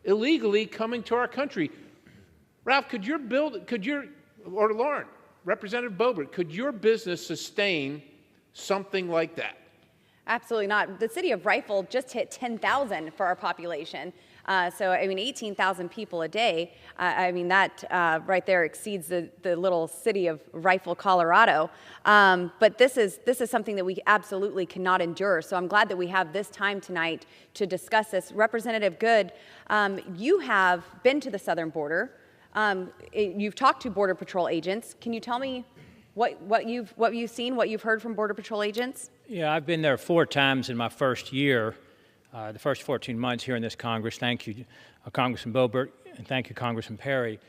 illegally coming to our country. Ralph, or Lauren, Representative Boebert, could your business sustain something like that? Absolutely not. The city of Rifle just hit 10,000 for our population. So, I mean, 18,000 people a day. I mean, that right there exceeds the little city of Rifle, Colorado. But this is something that we absolutely cannot endure. So I'm glad that we have this time tonight to discuss this. Representative Good, you have been to the southern border. You've talked to Border Patrol agents. Can you tell me what you've seen, what you've heard from Border Patrol agents? Yeah, I've been there 4 times in my first year, the first 14 months here in this Congress. Thank you, Congressman Boebert, and thank you, Congressman Perry.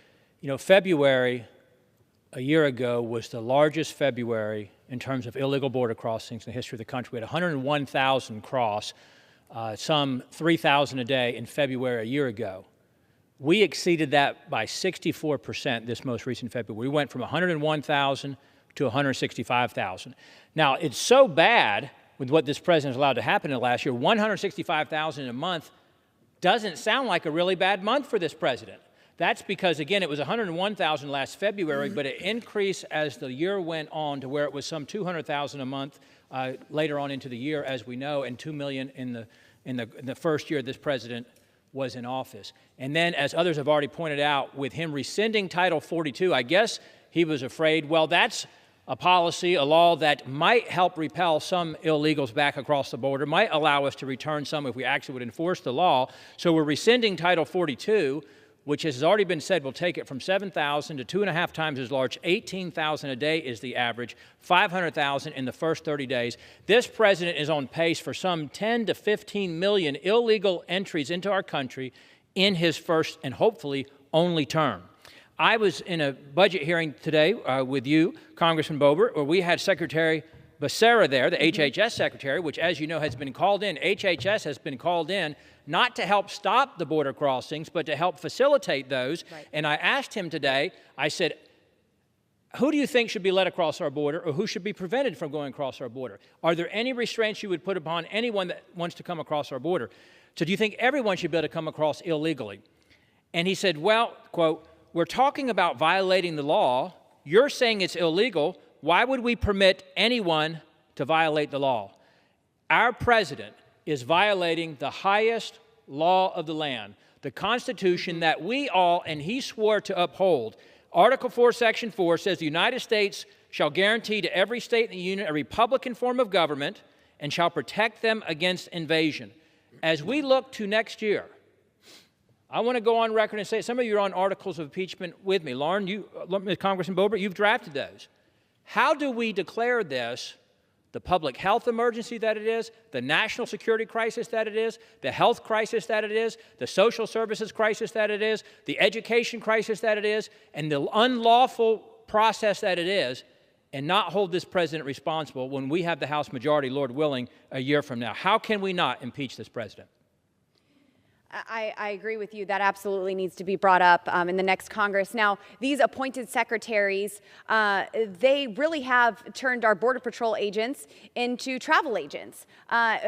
You know, February a year ago was the largest February in terms of illegal border crossings in the history of the country. We had 101,000 cross, some 3,000 a day in February a year ago. We exceeded that by 64% this most recent February. We went from 101,000 to 165,000. Now, it's so bad with what this president has allowed to happen in the last year. 165,000 in a month doesn't sound like a really bad month for this president. That's because, again, it was 101,000 last February, but it increased as the year went on to where it was some 200,000 a month later on into the year, as we know, and 2 million in the first year this president was in office. And then, as others have already pointed out, with him rescinding Title 42, I guess he was afraid, well, that's a policy, a law that might help repel some illegals back across the border, might allow us to return some if we actually would enforce the law. So we're rescinding Title 42, which has already been said will take it from 7,000 to 2.5 times as large. 18,000 a day is the average, 500,000 in the first 30 days. This president is on pace for some 10 to 15 million illegal entries into our country in his first and hopefully only term. I was in a budget hearing today with you, Congressman Boebert, where we had Secretary Becerra there, the HHS secretary, which, as you know, has been called in. HHS has been called in not to help stop the border crossings, but to help facilitate those. Right. And I asked him today, I said, Who do you think should be let across our border, or who should be prevented from going across our border? Are there any restraints you would put upon anyone that wants to come across our border? So do you think everyone should be able to come across illegally? And he said, well, quote, we're talking about violating the law. You're saying it's illegal. Why would we permit anyone to violate the law? Our president is violating the highest law of the land, the Constitution that we all, and he swore to uphold. Article 4, Section 4 says the United States shall guarantee to every state in the Union a republican form of government and shall protect them against invasion. As we look to next year, I want to go on record and say, some of you are on articles of impeachment with me. Lauren, Congressman Boebert, you've drafted those. How do we declare this the public health emergency that it is, the national security crisis that it is, the health crisis that it is, the social services crisis that it is, the education crisis that it is, and the unlawful process that it is, and not hold this president responsible when we have the House majority, Lord willing, a year from now? How can we not impeach this president? I agree with you. That absolutely needs to be brought up in the next Congress. Now, these appointed secretaries, they really have turned our Border Patrol agents into travel agents.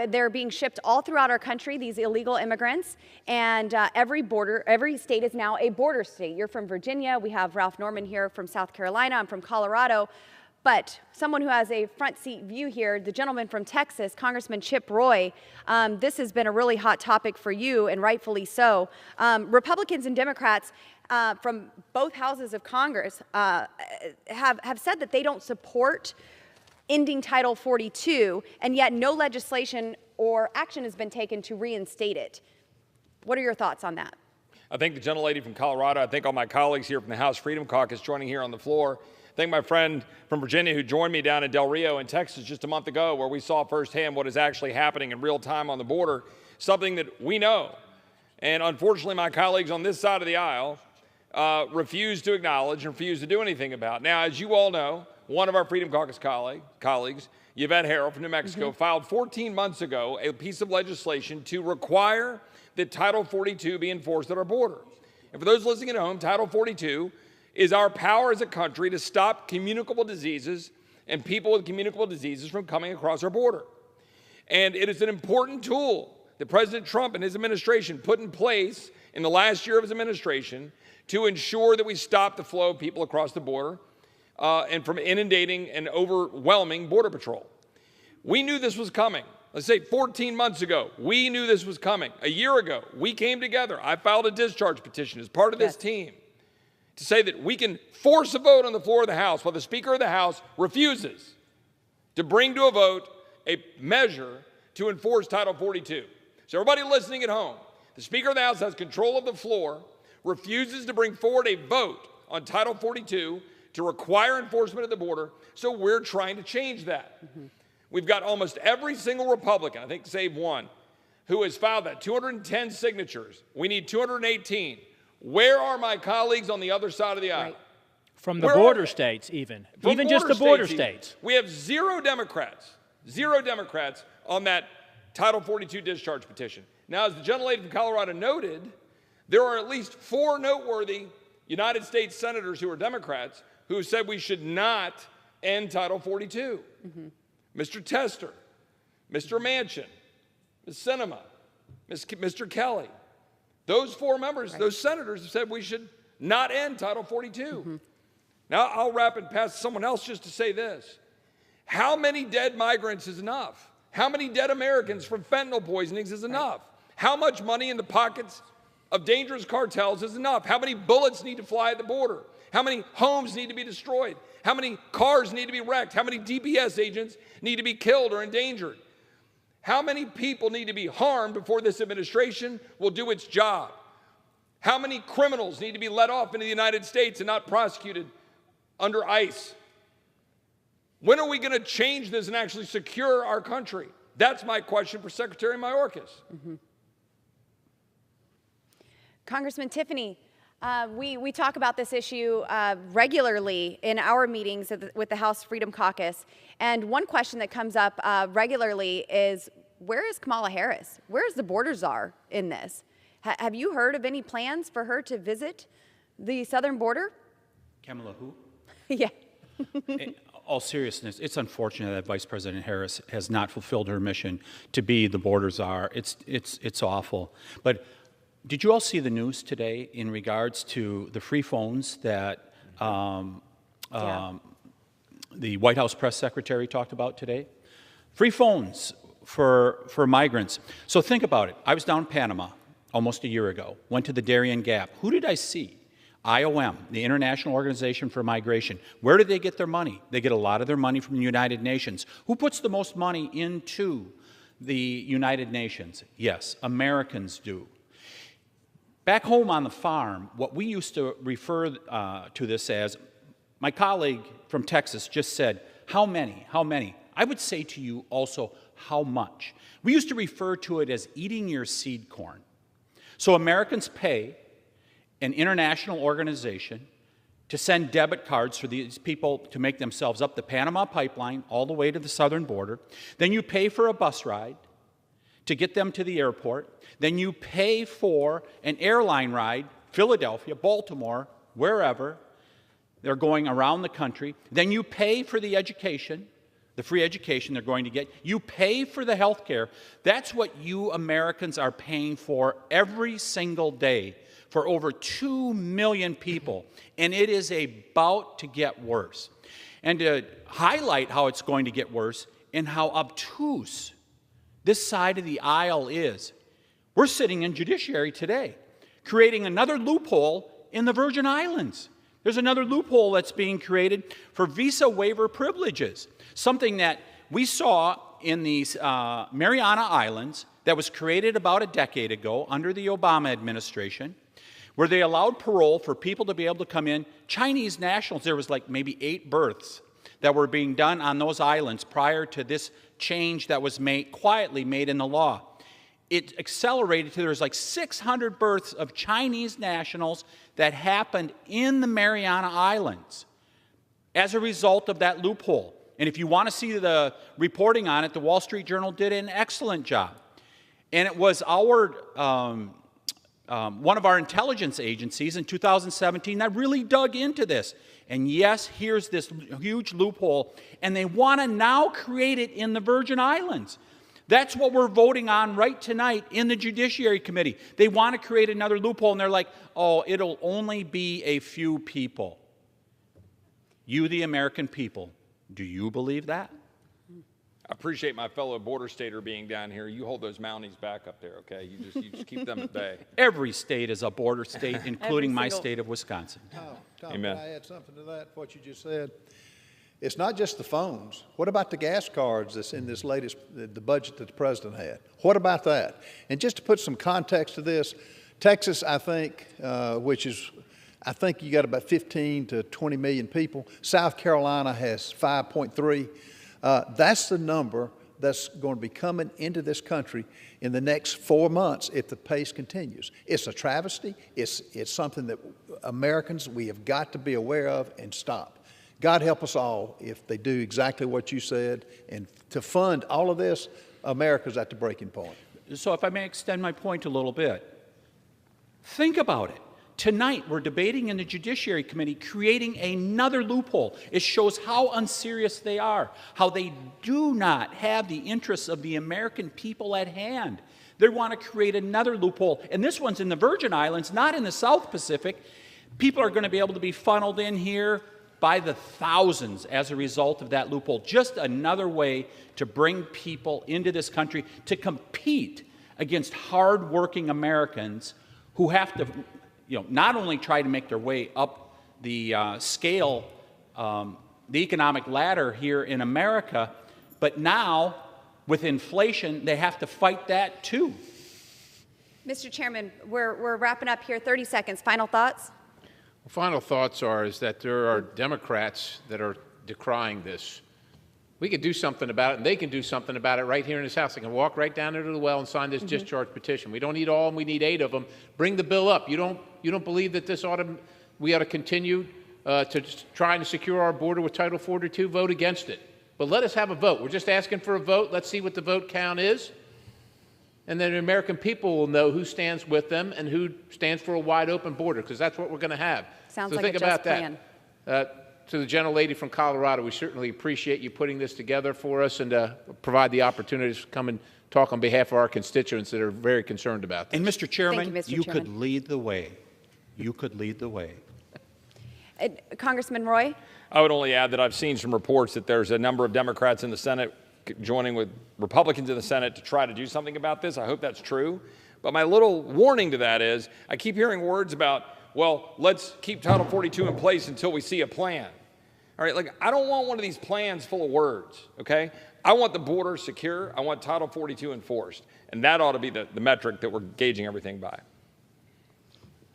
They're being shipped all throughout our country, these illegal immigrants, and every state is now a border state. You're from Virginia. We have Ralph Norman here from South Carolina. I'm from Colorado. But someone who has a front seat view here, the gentleman from Texas, Congressman Chip Roy, this has been a really hot topic for you, and rightfully so. Republicans and Democrats from both houses of Congress have said that they don't support ending Title 42, and yet no legislation or action has been taken to reinstate it. What are your thoughts on that? I thank the gentlelady from Colorado. I thank all my colleagues here from the House Freedom Caucus joining here on the floor. Thank my friend from Virginia who joined me down in Del Rio in Texas just a month ago, where we saw firsthand what is actually happening in real time on the border, something that we know. And unfortunately, my colleagues on this side of the aisle refuse to acknowledge and refuse to do anything about. Now, as you all know, one of our Freedom Caucus colleagues, Yvette Harrell from New Mexico, filed 14 months ago a piece of legislation to require that Title 42 be enforced at our border. And for those listening at home, Title 42 is our power as a country to stop communicable diseases and people with communicable diseases from coming across our border. And it is an important tool that President Trump and his administration put in place in the last year of his administration to ensure that we stop the flow of people across the border and from inundating and overwhelming Border Patrol. We knew this was coming. Let's say 14 months ago, we knew this was coming. A year ago, we came together. I filed a discharge petition as part of this team to say that we can force a vote on the floor of the House while the Speaker of the House refuses to bring to a vote a measure to enforce Title 42. So everybody listening at home, the Speaker of the House has control of the floor, refuses to bring forward a vote on Title 42 to require enforcement at the border, so we're trying to change that. We've got almost every single Republican, I think save one, who has filed that, 210 signatures. We need 218. Where are my colleagues on the other side of the aisle? From the border states, even just the border states. We have zero Democrats on that Title 42 discharge petition. Now, as the gentlelady from Colorado noted, there are at least 4 noteworthy United States senators who are Democrats who said we should not end Title 42. Mr. Tester, Mr. Manchin, Ms. Sinema, Mr. Kelly. Those 4 members, those senators have said we should not end Title 42. Now, I'll wrap it past someone else just to say this. How many dead migrants is enough? How many dead Americans from fentanyl poisonings is enough? How much money in the pockets of dangerous cartels is enough? How many bullets need to fly at the border? How many homes need to be destroyed? How many cars need to be wrecked? How many DPS agents need to be killed or endangered? How many people need to be harmed before this administration will do its job? How many criminals need to be let off into the United States and not prosecuted under ICE? When are we going to change this and actually secure our country? That's my question for Secretary Mayorkas. Congressman Tiffany, we talk about this issue regularly in our meetings with the House Freedom Caucus. And one question that comes up regularly is, where is Kamala Harris? Where is the border czar in this? Have you heard of any plans for her to visit the southern border? Kamala who? Yeah. In all seriousness, it's unfortunate that Vice President Harris has not fulfilled her mission to be the border czar. It's awful. But did you all see the news today in regards to the free phones that the White House press secretary talked about today? Free phones for migrants. So think about it. I was down in Panama almost a year ago, went to the Darien Gap. Who did I see? IOM, the International Organization for Migration. Where do they get their money? They get a lot of their money from the United Nations. Who puts the most money into the United Nations? Yes, Americans do. Back home on the farm, what we used to refer to this as, my colleague from Texas just said, how many? How many? I would say to you also, how much? We used to refer to it as eating your seed corn. So Americans pay an international organization to send debit cards for these people to make themselves up the Panama pipeline all the way to the southern border. Then you pay for a bus ride to get them to the airport. Then you pay for an airline ride, Philadelphia, Baltimore, wherever. They're going around the country. Then you pay for the education, the free education they're going to get. You pay for the health care. That's what you Americans are paying for every single day for over 2 million people. And it is about to get worse. And to highlight how it's going to get worse and how obtuse this side of the aisle is, we're sitting in judiciary today, creating another loophole in the Virgin Islands. There's another loophole that's being created for visa waiver privileges, something that we saw in these Mariana Islands that was created about a decade ago under the Obama administration, where they allowed parole for people to be able to come in. Chinese nationals, there was like maybe 8 births that were being done on those islands prior to this change that was quietly made in the law. It accelerated to there was like 600 births of Chinese nationals that happened in the Mariana Islands as a result of that loophole. And if you want to see the reporting on it, the Wall Street Journal did an excellent job. And it was our one of our intelligence agencies in 2017 that really dug into this. And yes, here's this huge loophole, and they want to now create it in the Virgin Islands. That's what we're voting on right tonight in the Judiciary Committee. They want to create another loophole, and they're like, oh, it'll only be a few people. You, the American people, do you believe that? I appreciate my fellow border stater being down here. You hold those Mounties back up there, okay? You just keep them at bay. Every state is a border state, including my state of Wisconsin. Tom, Amen. can I add something to that, what you just said? It's not just the phones. What about the gas cards that's in this latest, the budget that the president had? What about that? And just to put some context to this, Texas, I think, I think you got about 15 to 20 million people. South Carolina has 5.3. That's the number that's going to be coming into this country in the next 4 months if the pace continues. It's a travesty. It's something that Americans, we have got to be aware of and stop. God help us all if they do exactly what you said. And to fund all of this, America's at the breaking point. So if I may extend my point a little bit, think about it. Tonight, we're debating in the Judiciary Committee creating another loophole. It shows how unserious they are, how they do not have the interests of the American people at hand. They want to create another loophole. And this one's in the Virgin Islands, not in the South Pacific. People are going to be able to be funneled in here by the thousands as a result of that loophole. Just another way to bring people into this country to compete against hardworking Americans who have to not only try to make their way up the scale, the economic ladder here in America, but now with inflation, they have to fight that too. Mr. Chairman, we're wrapping up here. 30 seconds. Final thoughts? Well, final thoughts is that there are Democrats that are decrying this. We could do something about it, and they can do something about it right here in this House. They can walk right down into the well and sign this discharge petition. We don't need all, and we need 8 of them. Bring the bill up. You don't believe that we ought to continue to try and secure our border with Title 42? Vote against it. But let us have a vote. We're just asking for a vote. Let's see what the vote count is. And then the American people will know who stands with them and who stands for a wide open border, because that's what we're going to have. Sounds so like think a about just that. to the gentlelady from Colorado, we certainly appreciate you putting this together for us and provide the opportunity to come and talk on behalf of our constituents that are very concerned about this. And Mr. Chairman, Mr. Chairman. could lead the way. You could lead the way. Congressman Roy? I would only add that I've seen some reports that there's a number of Democrats in the Senate joining with Republicans in the Senate to try to do something about this. I hope that's true. But my little warning to that is I keep hearing words about, well, let's keep Title 42 in place until we see a plan. All right, like, I don't want one of these plans full of words, okay? I want the border secure. I want Title 42 enforced. And that ought to be the metric that we're gauging everything by.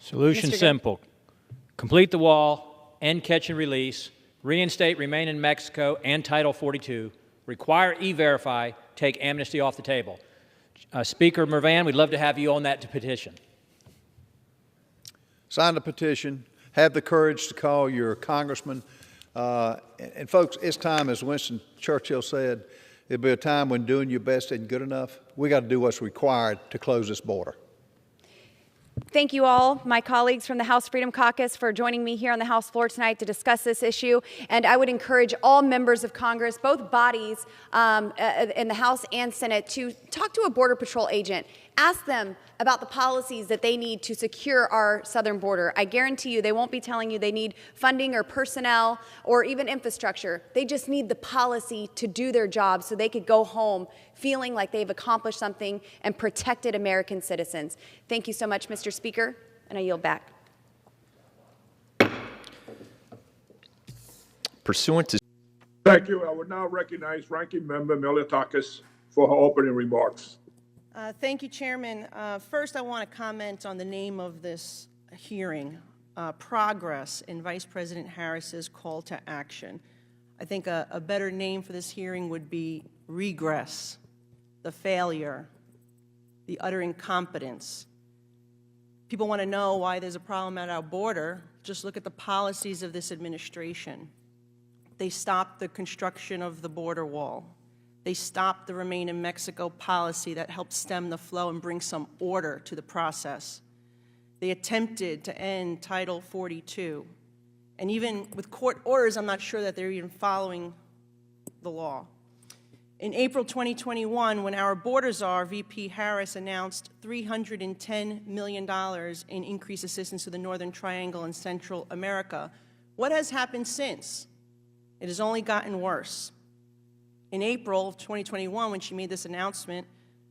Solution simple. Complete the wall, end catch and release, reinstate remain in Mexico and Title 42, require E-Verify, take amnesty off the table. Speaker Mervan, we'd love to have you on that petition. Sign the petition. Have the courage to call your congressman. And folks, it's time, as Winston Churchill said, it'll be a time when doing your best isn't good enough. We got to do what's required to close this border. Thank you all, my colleagues from the House Freedom Caucus, for joining me here on the House floor tonight to discuss this issue. And I would encourage all members of Congress, both bodies in the House and Senate, to talk to a Border Patrol agent. Ask them about the policies that they need to secure our southern border. I guarantee you they won't be telling you they need funding or personnel or even infrastructure. They just need the policy to do their job so they could go home feeling like they've accomplished something and protected American citizens. Thank you so much, Mr. Speaker, and I yield back. Pursuant to Thank you. I would now recognize Ranking Member Militakis for her opening remarks. Thank you, Chairman. First, I want to comment on the name of this hearing, Progress in Vice President Harris's Call to Action. I think a better name for this hearing would be Regress, the failure, the utter incompetence. People want to know why there's a problem at our border. Just look at the policies of this administration. They stopped the construction of the border wall. They stopped the Remain in Mexico policy that helped stem the flow and bring some order to the process. They attempted to end Title 42. And even with court orders, I'm not sure that they're even following the law. In April 2021, when our border czar, VP Harris, announced $310 million in increased assistance to the Northern Triangle and Central America, what has happened since? It has only gotten worse. In April of 2021, when she made this announcement,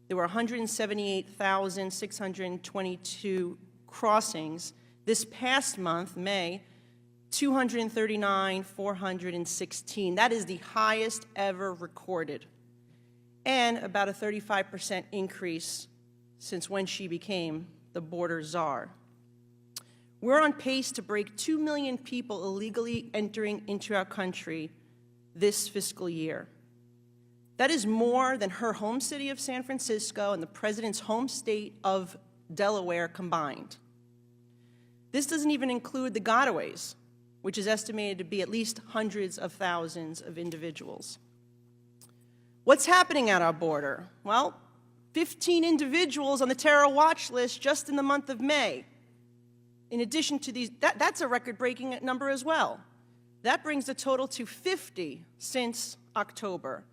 there were 178,622 crossings. This past month, May, 239,416. That is the highest ever recorded, and about a 35% increase since when she became the border czar. We're on pace to break 2 million people illegally entering into our country this fiscal year. That is more than her home city of San Francisco and the president's home state of Delaware combined. This doesn't even include the gotaways, which is estimated to be at least hundreds of thousands of individuals. What's happening at our border? Well, 15 individuals on the terror watch list just in the month of May. In addition to these, that's a record-breaking number as well. That brings the total to 50 since October,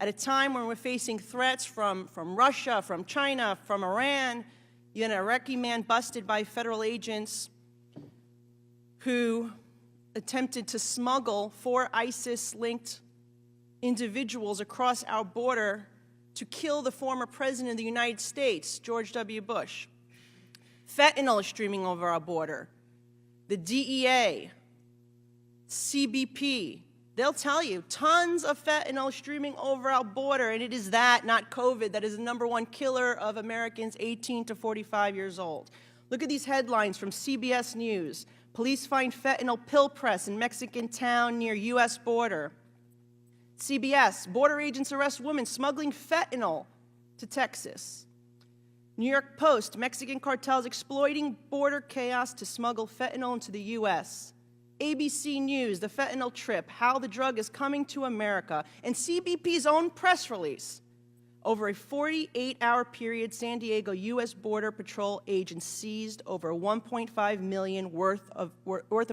at a time when we're facing threats from Russia, from China, from Iran. You had an Iraqi man busted by federal agents who attempted to smuggle 4 ISIS-linked individuals across our border to kill the former president of the United States, George W. Bush. Fentanyl is streaming over our border. The DEA, CBP, they'll tell you tons of fentanyl streaming over our border, and it is that, not COVID, that is the #1 killer of Americans 18 to 45 years old. Look at these headlines from CBS News. Police find fentanyl pill press in Mexican town near U.S. border. CBS, border agents arrest woman smuggling fentanyl to Texas. New York Post, Mexican cartels exploiting border chaos to smuggle fentanyl into the U.S. ABC News, the fentanyl trip, how the drug is coming to America. And CBP's own press release. Over a 48-hour period, San Diego U.S. Border Patrol agents seized over $1.5 million worth of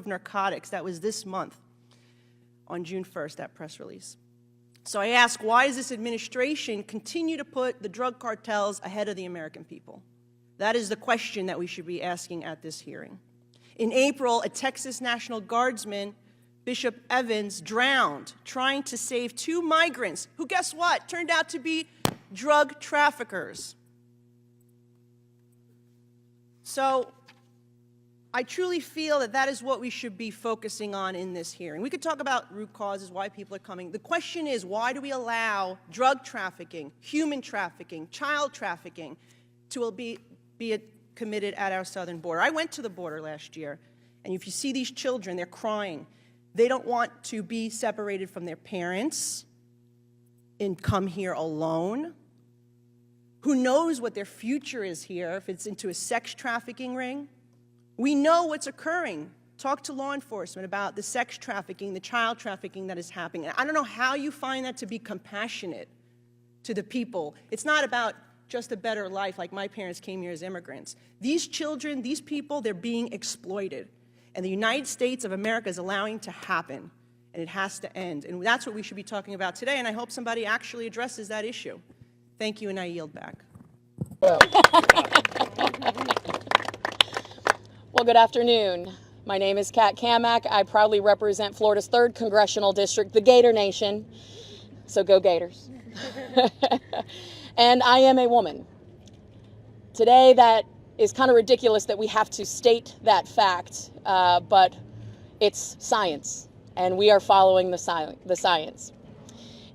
narcotics. That was this month. on June 1st, that press release. So I ask, why does this administration continue to put the drug cartels ahead of the American people? That is the question that we should be asking at this hearing. In April, a Texas National Guardsman, Bishop Evans, drowned trying to save 2 migrants who, guess what, turned out to be drug traffickers. So I truly feel that that is what we should be focusing on in this hearing. We could talk about root causes, why people are coming. The question is, why do we allow drug trafficking, human trafficking, child trafficking to be committed at our southern border? I went to the border last year, and if you see these children, they're crying. They don't want to be separated from their parents and come here alone. Who knows what their future is here if it's into a sex trafficking ring? We know what's occurring. Talk to law enforcement about the sex trafficking, the child trafficking that is happening. And I don't know how you find that to be compassionate to the people. It's not about just a better life like my parents came here as immigrants. These children, these people, they're being exploited. And the United States of America is allowing it to happen. And it has to end. And that's what we should be talking about today. And I hope somebody actually addresses that issue. Thank you, and I yield back. Well, good afternoon. My name is Kat Kamak. I proudly represent Florida's 3rd Congressional District, the Gator Nation. So go Gators. And I am a woman. Today, that is kind of ridiculous that we have to state that fact, but it's science, and we are following the science.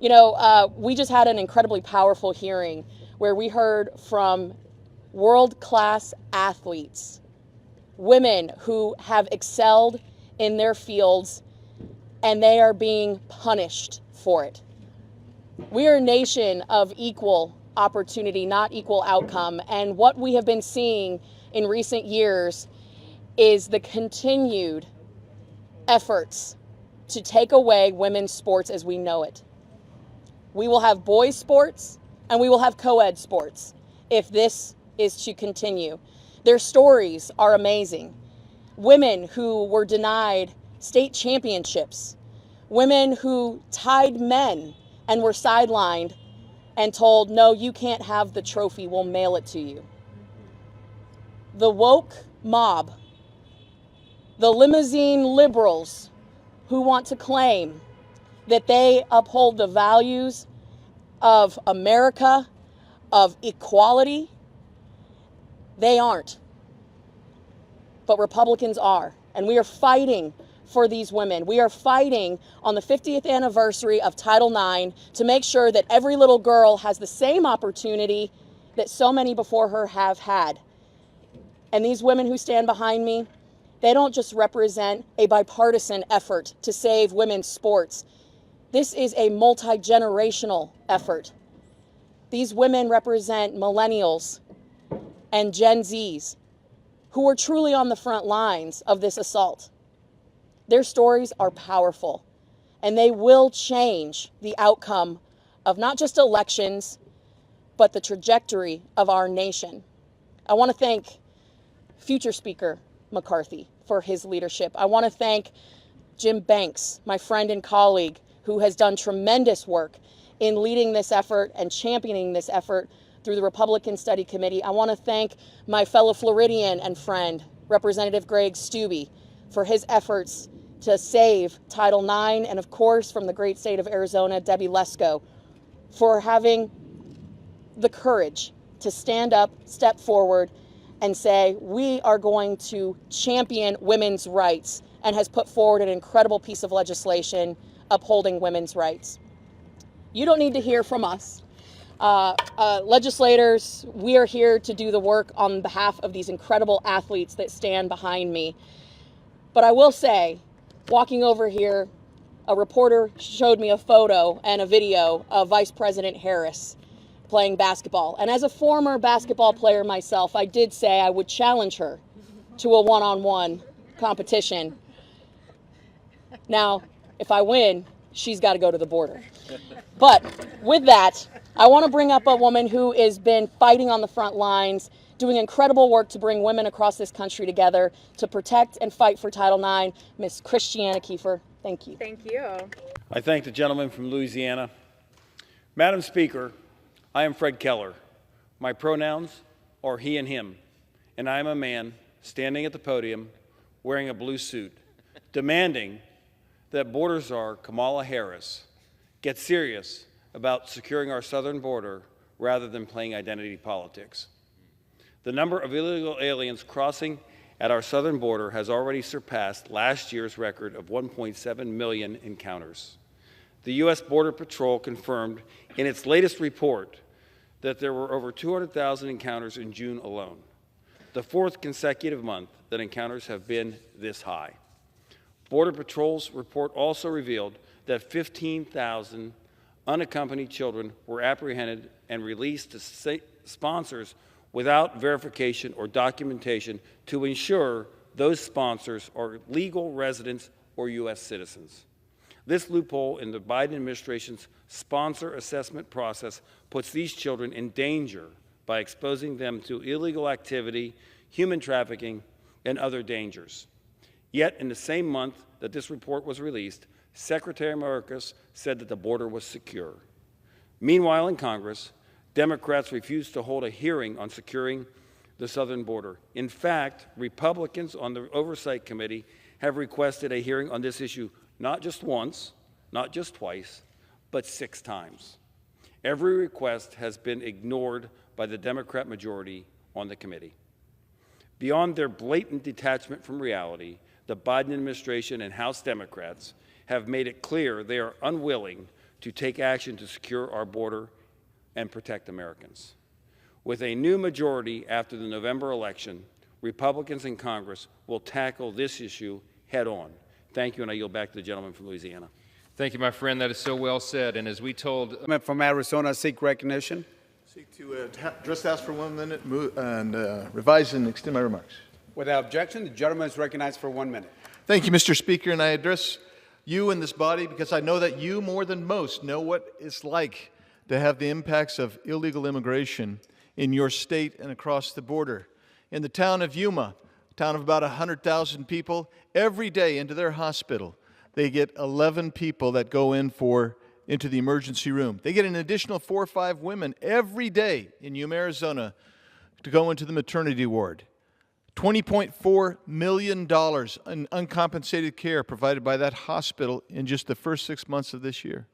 You know, we just had an incredibly powerful hearing where we heard from world-class athletes, women who have excelled in their fields, and they are being punished for it. We are a nation of equal opportunity, not equal outcome, and what we have been seeing in recent years is the continued efforts to take away women's sports as we know it. We will have boys' sports, and we will have co-ed sports if this is to continue. Their stories are amazing. Women who were denied state championships, women who tied men and were sidelined and told, no, you can't have the trophy, we'll mail it to you. The woke mob, the limousine liberals who want to claim that they uphold the values of America, of equality, they aren't. But Republicans are. And we are fighting for these women. We are fighting on the 50th anniversary of Title IX to make sure that every little girl has the same opportunity that so many before her have had. And these women who stand behind me, they don't just represent a bipartisan effort to save women's sports. This is a multi-generational effort. These women represent millennials and Gen Zs who are truly on the front lines of this assault. Their stories are powerful, and they will change the outcome of not just elections, but the trajectory of our nation. I want to thank future Speaker McCarthy for his leadership. I want to thank Jim Banks, my friend and colleague, who has done tremendous work in leading this effort and championing this effort through the Republican Study Committee. I want to thank my fellow Floridian and friend, Representative Greg Steube, for his efforts to save Title IX, and of course, from the great state of Arizona, Debbie Lesko, for having the courage to stand up, step forward, and say, we are going to champion women's rights, and has put forward an incredible piece of legislation upholding women's rights. You don't need to hear from us. Legislators, we are here to do the work on behalf of these incredible athletes that stand behind me. But I will say, walking over here, a reporter showed me a photo and a video of Vice President Harris playing basketball. And as a former basketball player myself, I did say I would challenge her to a one-on-one competition. Now, if I win, she's got to go to the border. But with that, I want to bring up a woman who has been fighting on the front lines, doing incredible work to bring women across this country together to protect and fight for Title IX, Ms. Christiana Kiefer. Thank you. Thank you. I thank the gentleman from Louisiana. Madam Speaker, I am Fred Keller. My pronouns are he and him, and I am a man standing at the podium wearing a blue suit, demanding that border czar Kamala Harris get serious about securing our southern border rather than playing identity politics. The number of illegal aliens crossing at our southern border has already surpassed last year's record of 1.7 million encounters. The U.S. Border Patrol confirmed in its latest report that there were over 200,000 encounters in June alone, the fourth consecutive month that encounters have been this high. Border Patrol's report also revealed that 15,000 unaccompanied children were apprehended and released to sponsors without verification or documentation to ensure those sponsors are legal residents or U.S. citizens. This loophole in the Biden administration's sponsor assessment process puts these children in danger by exposing them to illegal activity, human trafficking, and other dangers. Yet, in the same month that this report was released, Secretary Mayorkas said that the border was secure. Meanwhile, in Congress, Democrats refused to hold a hearing on securing the southern border. In fact, Republicans on the Oversight Committee have requested a hearing on this issue not just once, not just twice, but 6 times. Every request has been ignored by the Democrat majority on the committee. Beyond their blatant detachment from reality, the Biden administration and House Democrats have made it clear they are unwilling to take action to secure our border and protect Americans. With a new majority after the November election, Republicans in Congress will tackle this issue head on. Thank you, and I yield back to the gentleman from Louisiana. Thank you, my friend. That is so well said. And as we told... From Arizona, seek recognition. Seek to address the House for 1 minute and revise and extend my remarks. Without objection, the gentleman is recognized for 1 minute. Thank you, Mr. Speaker, and I address you in this body because I know that you, more than most, know what it's like to have the impacts of illegal immigration in your state and across the border. In the town of Yuma, a town of about 100,000 people, every day into their hospital, they get 11 people that go into the emergency room. They get an additional 4 or 5 women every day in Yuma, Arizona, to go into the maternity ward. $20.4 million in uncompensated care provided by that hospital in just the first 6 months of this year.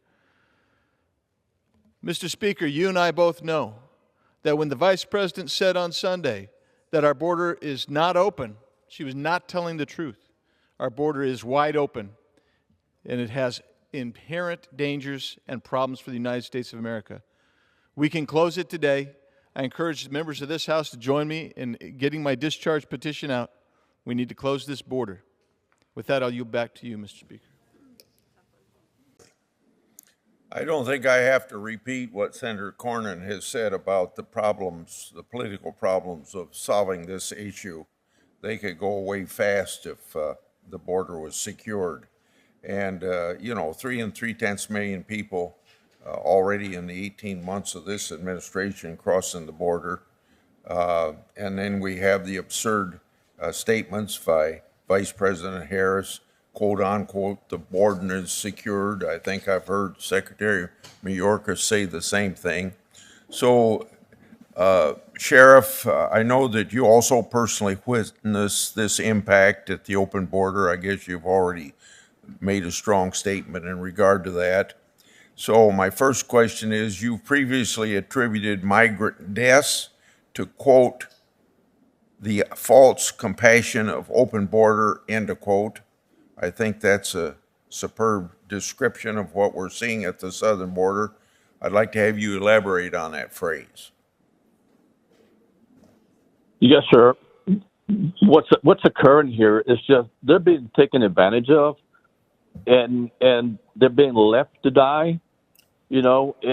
Mr. Speaker, you and I both know that when the Vice President said on Sunday that our border is not open, she was not telling the truth. Our border is wide open, and it has inherent dangers and problems for the United States of America. We can close it today. I encourage the members of this House to join me in getting my discharge petition out. We need to close this border. With that, I'll yield back to you, Mr. Speaker. I don't think I have to repeat what Senator Cornyn has said about the problems, the political problems of solving this issue. They could go away fast if the border was secured. And, 3 3/10 million people already in the 18 months of this administration crossing the border. And then we have the absurd statements by Vice President Harris, quote unquote, the border is secured. I think I've heard Secretary Mayorkas say the same thing. So, Sheriff, I know that you also personally witnessed this impact at the open border. I guess you've already made a strong statement in regard to that. So my first question is, you've previously attributed migrant deaths to, quote, the false compassion of open border, end of quote. I think that's a superb description of what we're seeing at the southern border. I'd like to have you elaborate on that phrase. Yes, sir. What's occurring here is just they're being taken advantage of, and they're being left to die. And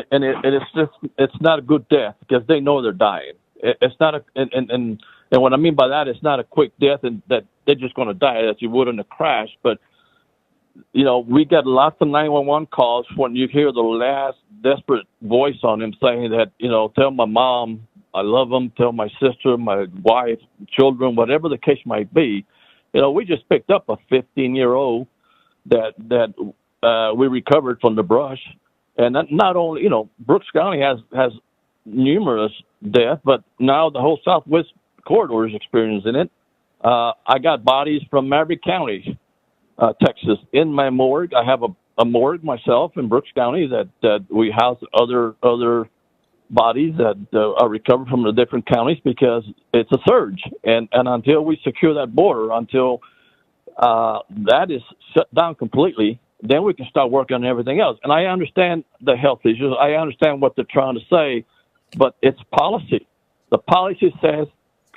it's not a good death because they know they're dying. It's not and what I mean by that, it's not a quick death and that they're just going to die as you would in a crash. But, we got lots of 911 calls when you hear the last desperate voice on him saying that, tell my mom I love them. Tell my sister, my wife, children, whatever the case might be. You know, we just picked up a 15-year-old that we recovered from the brush. And that not only, you know, Brooks County has numerous deaths, but now the whole Southwest corridor is experiencing it. I got bodies from Maverick County, Texas, in my morgue. I have a morgue myself in Brooks County that we house other bodies that are recovered from the different counties because it's a surge. And until we secure that border, until that is shut down completely, then we can start working on everything else. And I understand the health issues. I understand what they're trying to say, but it's policy. The policy says,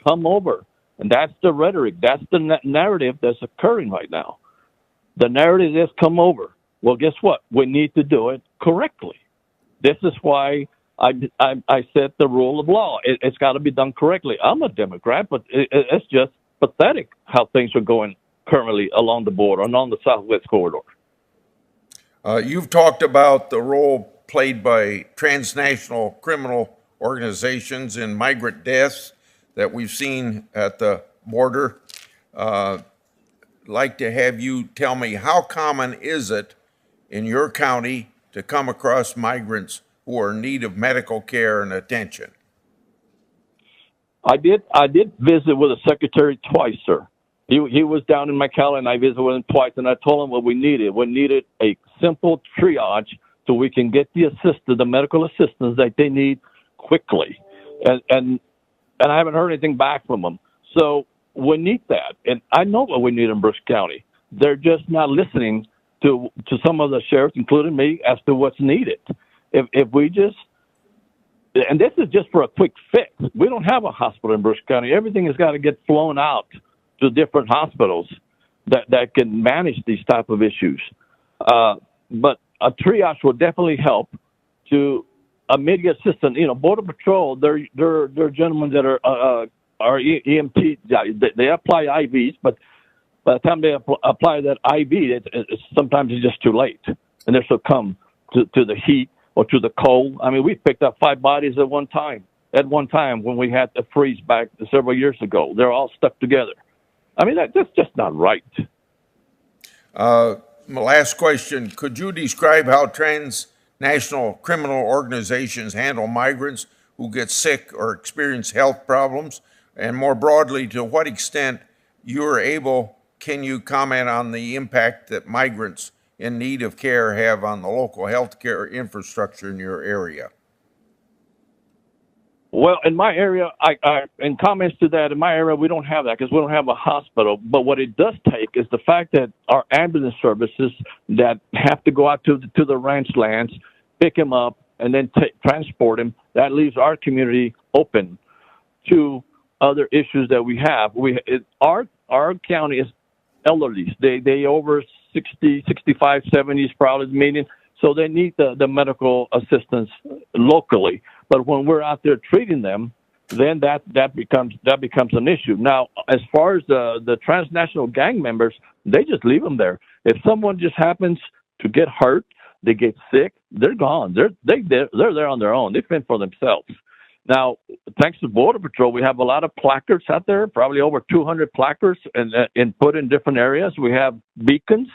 come over. And that's the rhetoric. That's the narrative that's occurring right now. The narrative is come over. Well, guess what? We need to do it correctly. This is why I set the rule of law. It's got to be done correctly. I'm a Democrat, but it's just pathetic how things are going currently along the border and on the Southwest corridor. You've talked about the role played by transnational criminal organizations in migrant deaths that we've seen at the border. Like to have you tell me, how common is it in your county to come across migrants who are in need of medical care and attention? I did visit with the secretary twice, sir. He was down in McAllen, and I visited with him twice, and I told him what we needed. We needed a simple triage so we can get the medical assistance that they need quickly. And I haven't heard anything back from them. So we need that. And I know what we need in Brooks County. They're just not listening to some of the sheriffs, including me, as to what's needed. If we just, and this is just for a quick fix. We don't have a hospital in Brooks County. Everything has got to get flown out to different hospitals that can manage these type of issues. But a triage will definitely help to immediate assistance. You know, Border Patrol, they're gentlemen that are EMT. They apply IVs, but by the time they apply that IV, sometimes it's just too late, and they succumb to the heat or to the cold. I mean, we picked up 5 bodies at one time. At one time, when we had the freeze back several years ago, they're all stuck together. I mean, that's just not right. My last question, could you describe how transnational criminal organizations handle migrants who get sick or experience health problems? And more broadly, to what extent can you comment on the impact that migrants in need of care have on the local health care infrastructure in your area? Well, in my area, in comments to that, in my area, we don't have that because we don't have a hospital. But what it does take is the fact that our ambulance services that have to go out to the ranch lands, pick him up, and then transport him, that leaves our community open to other issues that we have. Our county is elderly. They over 60, 65, 70s probably meaning, so they need the medical assistance locally. But when we're out there treating them, then that becomes an issue. Now, as far as the transnational gang members, they just leave them there. If someone just happens to get hurt, they get sick, they're gone. They're there on their own. They fend for themselves. Now, thanks to Border Patrol, we have a lot of placards out there, probably over 200 placards and put in different areas. We have beacons.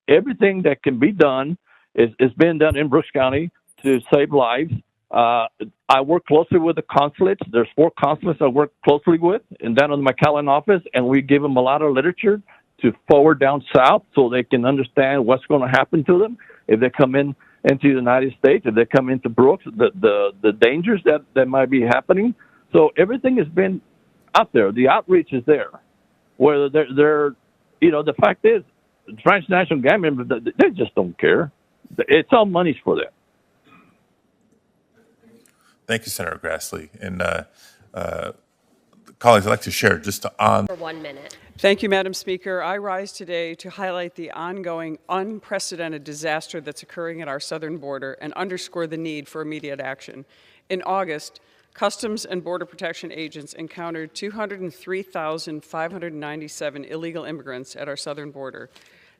Everything that can be done is being done in Brooks County to save lives. I work closely with the consulates. There's 4 consulates I work closely with, and down in the McAllen office, and we give them a lot of literature to forward down south so they can understand what's going to happen to them if they come into the United States, if they come into Brooks, the dangers that might be happening. So everything has been out there. The outreach is there. Whether they're the fact is, transnational gang members, they just don't care. It's all money's for them. Thank you, Senator Grassley. And colleagues, I'd like to share just on. For 1 minute. Thank you, Madam Speaker. I rise today to highlight the ongoing unprecedented disaster that's occurring at our southern border and underscore the need for immediate action. In August, Customs and Border Protection agents encountered 203,597 illegal immigrants at our southern border.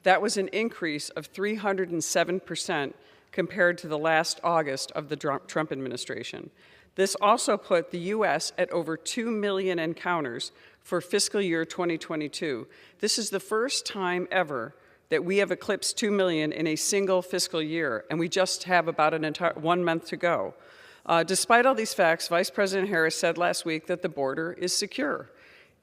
That was an increase of 307% compared to the last August of the Trump administration. This also put the U.S. at over 2 million encounters for fiscal year 2022. This is the first time ever that we have eclipsed 2 million in a single fiscal year, and we just have about 1 month to go. Despite all these facts, Vice President Harris said last week that the border is secure.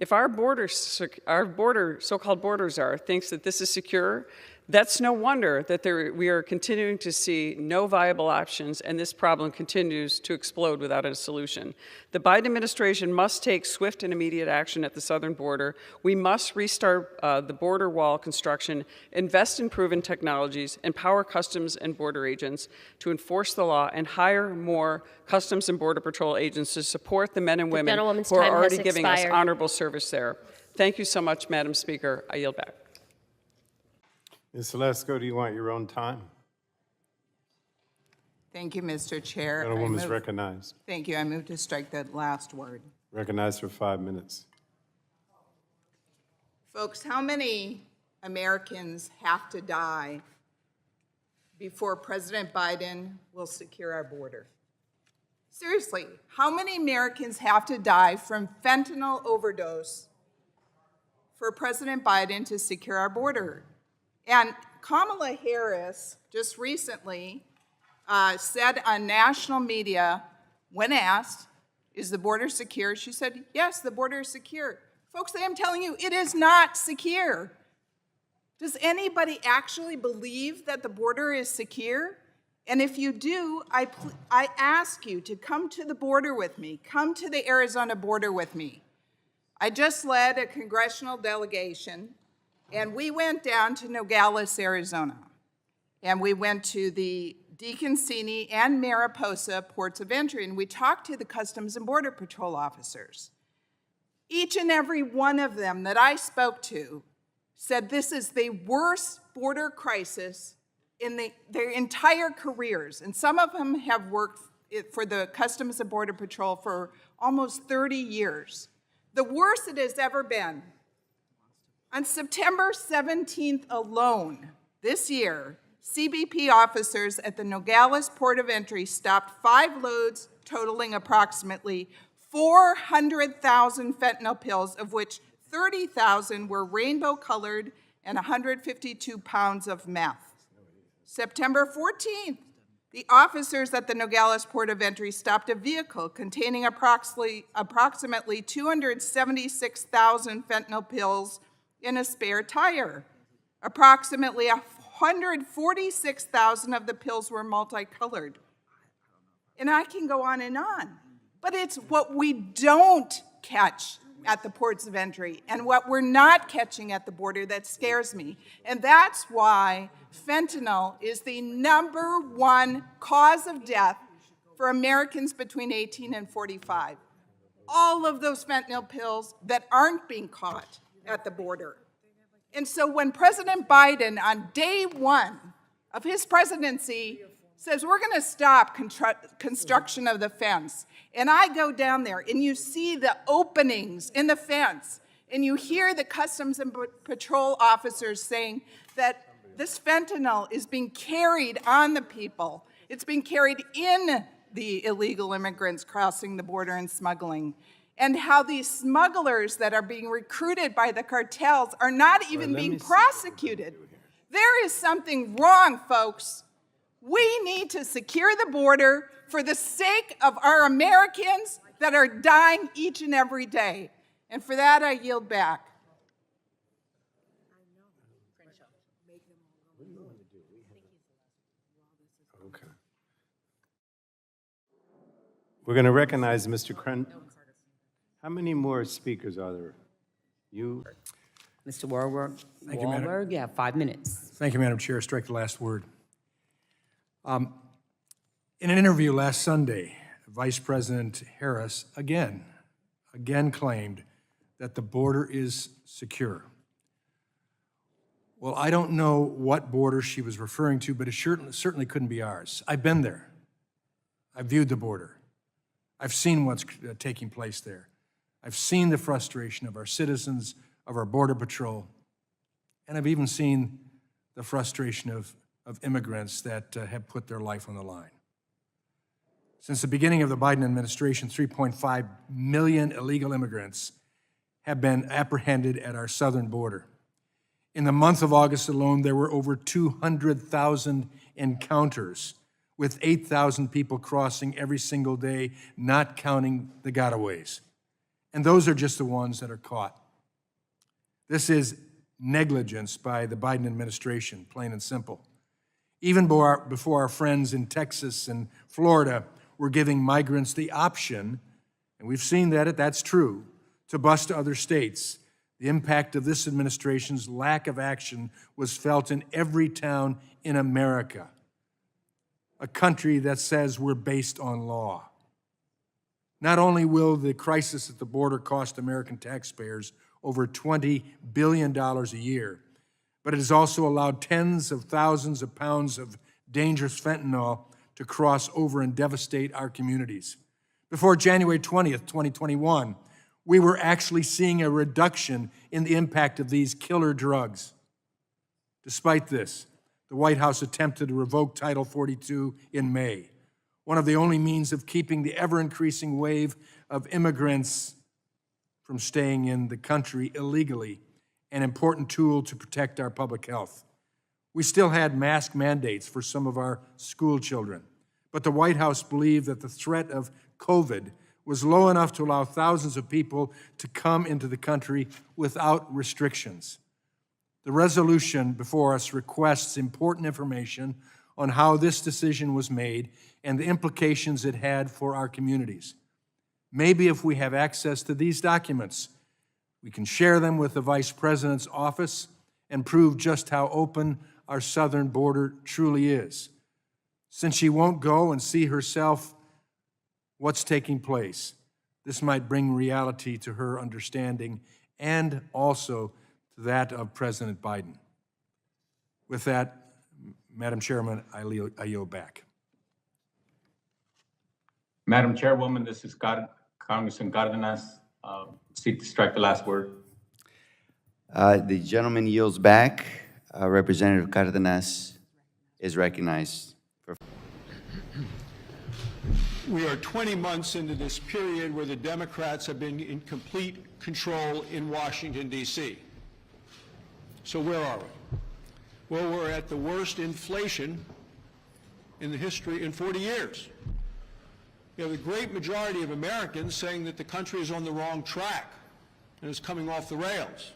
If our so-called border czar thinks that this is secure, that's no wonder that we are continuing to see no viable options, and this problem continues to explode without a solution. The Biden administration must take swift and immediate action at the southern border. We must restart the border wall construction, invest in proven technologies, empower Customs and Border agents to enforce the law, and hire more Customs and Border Patrol agents to support the men and women who are already giving us honorable service there. Thank you so much, Madam Speaker. I yield back. Ms. Lesko, do you want your own time? Thank you, Mr. Chair. Gentlewoman is recognized. Thank you. I move to strike that last word. Recognized for 5 minutes. Folks, how many Americans have to die before President Biden will secure our border? Seriously, how many Americans have to die from fentanyl overdose for President Biden to secure our border? And Kamala Harris just recently said on national media, when asked, is the border secure? She said, yes, the border is secure. Folks, I am telling you, it is not secure. Does anybody actually believe that the border is secure? And if you do, I ask you to come to the border with me. Come to the Arizona border with me. I just led a congressional delegation, and we went down to Nogales, Arizona, and we went to the Deacon-Cini and Mariposa ports of entry, and we talked to the Customs and Border Patrol officers. Each and every one of them that I spoke to said this is the worst border crisis in their entire careers, and some of them have worked for the Customs and Border Patrol for almost 30 years. The worst it has ever been. On September 17th alone, this year, CBP officers at the Nogales Port of Entry stopped 5 loads totaling approximately 400,000 fentanyl pills, of which 30,000 were rainbow-colored and 152 pounds of meth. September 14th, the officers at the Nogales Port of Entry stopped a vehicle containing approximately 276,000 fentanyl pills in a spare tire. Approximately 146,000 of the pills were multicolored. And I can go on, but it's what we don't catch at the ports of entry and what we're not catching at the border that scares me. And that's why fentanyl is the #1 cause of death for Americans between 18 and 45. All of those fentanyl pills that aren't being caught at the border. And so when President Biden, on day 1 of his presidency, says we're going to stop construction of the fence, and I go down there and you see the openings in the fence, and you hear the Customs and Patrol officers saying that this fentanyl is being carried on the people. It's being carried in the illegal immigrants crossing the border and smuggling. And how these smugglers that are being recruited by the cartels are not even being prosecuted. There is something wrong, folks. We need to secure the border for the sake of our Americans that are dying each and every day. And for that, I yield back. Okay. We're going to recognize Mr. Kren. How many more speakers are there? You? Mr. Wahlberg, you have 5 minutes. Thank you, Madam Chair. Strike the last word. In an interview last Sunday, Vice President Harris again claimed that the border is secure. Well, I don't know what border she was referring to, but it certainly couldn't be ours. I've been there. I've viewed the border. I've seen what's taking place there. I've seen the frustration of our citizens, of our Border Patrol, and I've even seen the frustration of immigrants that have put their life on the line. Since the beginning of the Biden administration, 3.5 million illegal immigrants have been apprehended at our southern border. In the month of August alone, there were over 200,000 encounters, with 8,000 people crossing every single day, not counting the gotaways. And those are just the ones that are caught. This is negligence by the Biden administration, plain and simple. Even before our friends in Texas and Florida were giving migrants the option, and we've seen that that's true, to bus to other states, the impact of this administration's lack of action was felt in every town in America, a country that says we're based on law. Not only will the crisis at the border cost American taxpayers over $20 billion a year, but it has also allowed tens of thousands of pounds of dangerous fentanyl to cross over and devastate our communities. Before January 20th, 2021, we were actually seeing a reduction in the impact of these killer drugs. Despite this, the White House attempted to revoke Title 42 in May, one of the only means of keeping the ever-increasing wave of immigrants from staying in the country illegally, an important tool to protect our public health. We still had mask mandates for some of our school children, but the White House believed that the threat of COVID was low enough to allow thousands of people to come into the country without restrictions. The resolution before us requests important information on how this decision was made and the implications it had for our communities. Maybe if we have access to these documents, we can share them with the Vice President's office and prove just how open our southern border truly is. Since she won't go and see herself what's taking place, this might bring reality to her understanding and also to that of President Biden. With that, Madam Chairman, I yield back. Madam Chairwoman, this is Congressman Cardenas. Seek to strike the last word. The gentleman yields back. Representative Cardenas is recognized. We are 20 months into this period where the Democrats have been in complete control in Washington, D.C. So where are we? Well, we're at the worst inflation in the history in 40 years. You have the great majority of Americans saying that the country is on the wrong track and is coming off the rails.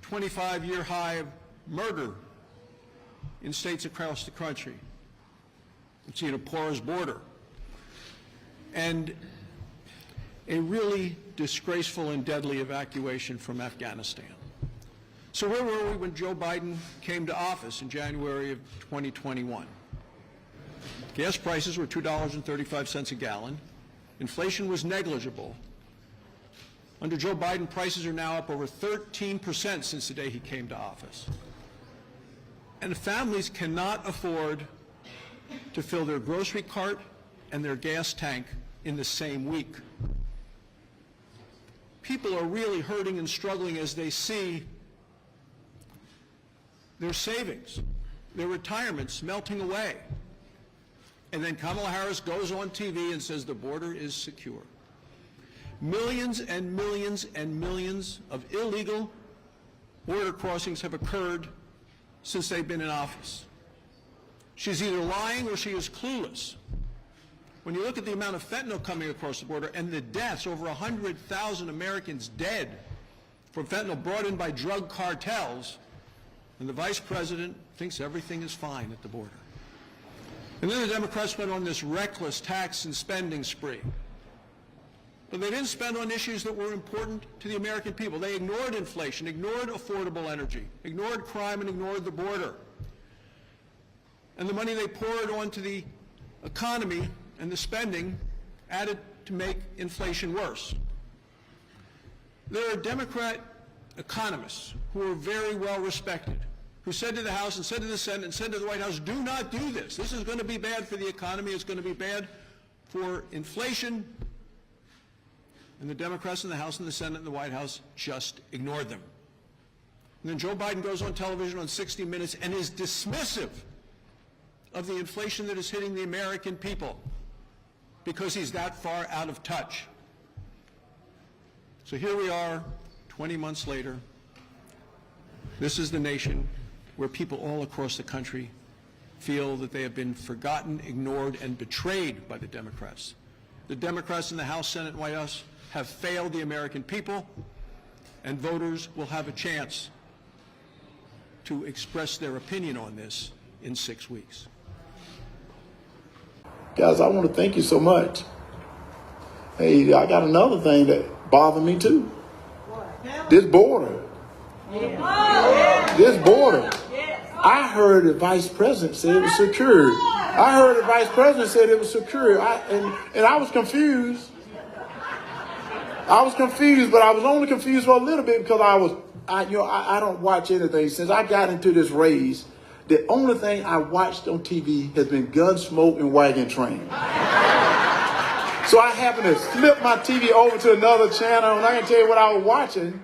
25-year high of murder in states across the country. We've seen a porous border. And a really disgraceful and deadly evacuation from Afghanistan. So where were we when Joe Biden came to office in January of 2021? Gas prices were $2.35 a gallon. Inflation was negligible. Under Joe Biden, prices are now up over 13% since the day he came to office. And families cannot afford to fill their grocery cart and their gas tank in the same week. People are really hurting and struggling as they see their savings, their retirements melting away. And then Kamala Harris goes on TV and says the border is secure. Millions and millions and millions of illegal border crossings have occurred since they've been in office. She's either lying or she is clueless. When you look at the amount of fentanyl coming across the border and the deaths, over 100,000 Americans dead from fentanyl brought in by drug cartels, and the Vice President thinks everything is fine at the border. And then the Democrats went on this reckless tax and spending spree. But they didn't spend on issues that were important to the American people. They ignored inflation, ignored affordable energy, ignored crime, and ignored the border. And the money they poured onto the economy and the spending added to make inflation worse. There are Democrat economists who are very well respected, who said to the House and said to the Senate and said to the White House, do not do this. This is going to be bad for the economy. It's going to be bad for inflation. And the Democrats in the House and the Senate and the White House just ignored them. And then Joe Biden goes on television on 60 Minutes and is dismissive of the inflation that is hitting the American people. because he's that far out of touch. So here we are, 20 months later. This is the nation where people all across the country feel that they have been forgotten, ignored, and betrayed by the Democrats. The Democrats in the House, Senate, and White House have failed the American people, and voters will have a chance to express their opinion on this in 6 weeks. Guys, I want to thank you so much. Hey, I got another thing that bothered me too. This border. This border. I heard the vice president say it was secured. I heard the vice president said it was secured. And I was confused. I was confused, but I was only confused for a little bit because I don't watch anything. Since I got into this race, the only thing I watched on TV has been Gunsmoke and Wagon Train. So I happened to flip my TV over to another channel, and I can tell you what I was watching.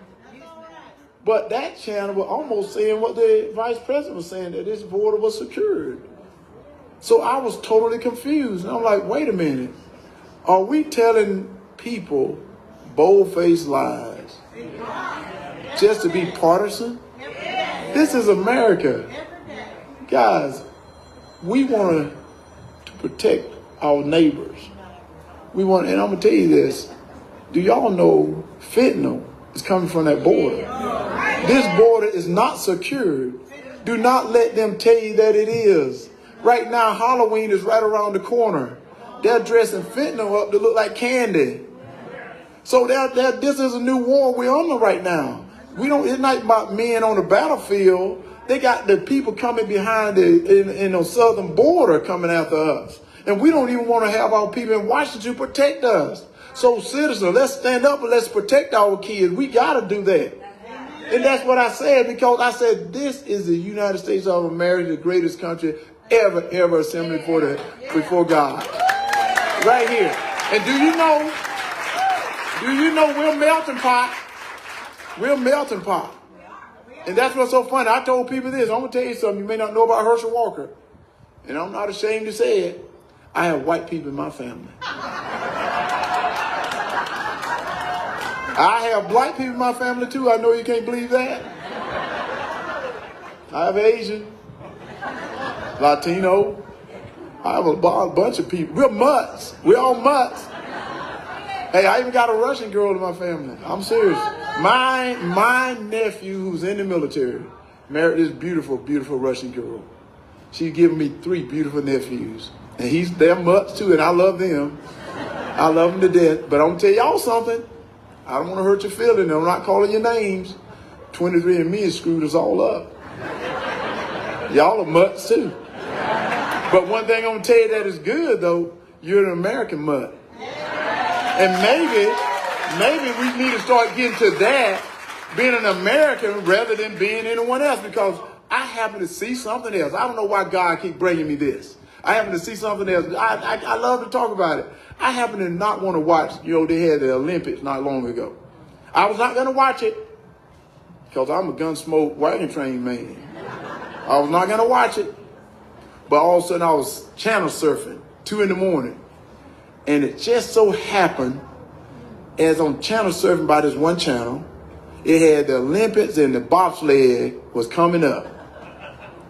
But that channel was almost saying what the vice president was saying, that this border was secured. So I was totally confused. And I'm like, wait a minute. Are we telling people bold-faced lies just to be partisan? This is America. Guys, we want to protect our neighbors. And I'm going to tell you this. Do y'all know fentanyl is coming from that border? This border is not secured. Do not let them tell you that it is. Right now, Halloween is right around the corner. They're dressing fentanyl up to look like candy. So this is a new war we're on right now. It's not about men on the battlefield. They got the people coming behind in the southern border coming after us. And we don't even want to have our people in Washington protect us. So citizens, let's stand up and let's protect our kids. We got to do that. And that's what I said, because I said this is the United States of America, the greatest country ever assembled before God. Right here. And do you know we're melting pot? We're melting pot. And that's what's so funny. I told people this. I'm going to tell you something you may not know about Herschel Walker. And I'm not ashamed to say it. I have white people in my family. I have black people in my family too. I know you can't believe that. I have Asian, Latino. I have a bunch of people. We're mutts. We're all mutts. Hey, I even got a Russian girl in my family. I'm serious. My nephew, who's in the military, married this beautiful, beautiful Russian girl. She's given me 3 beautiful nephews. And they're mutts too, and I love them. I love them to death. But I'm going to tell y'all something. I don't want to hurt your feelings. I'm not calling your names. 23andMe has screwed us all up. Y'all are mutts too. But one thing I'm going to tell you that is good, though, you're an American mutt. And maybe we need to start getting to that, being an American rather than being anyone else, because I happen to see something else. I don't know why God keeps bringing me this. I happen to see something else. I love to talk about it. I happen to not want to watch, they had the Olympics not long ago. I was not going to watch it because I'm a Gunsmoke Wagon Train man. I was not going to watch it. But all of a sudden I was channel surfing, 2 in the morning. And it just so happened, as I'm channel surfing by this one channel, it had the Olympics and the bobsled was coming up.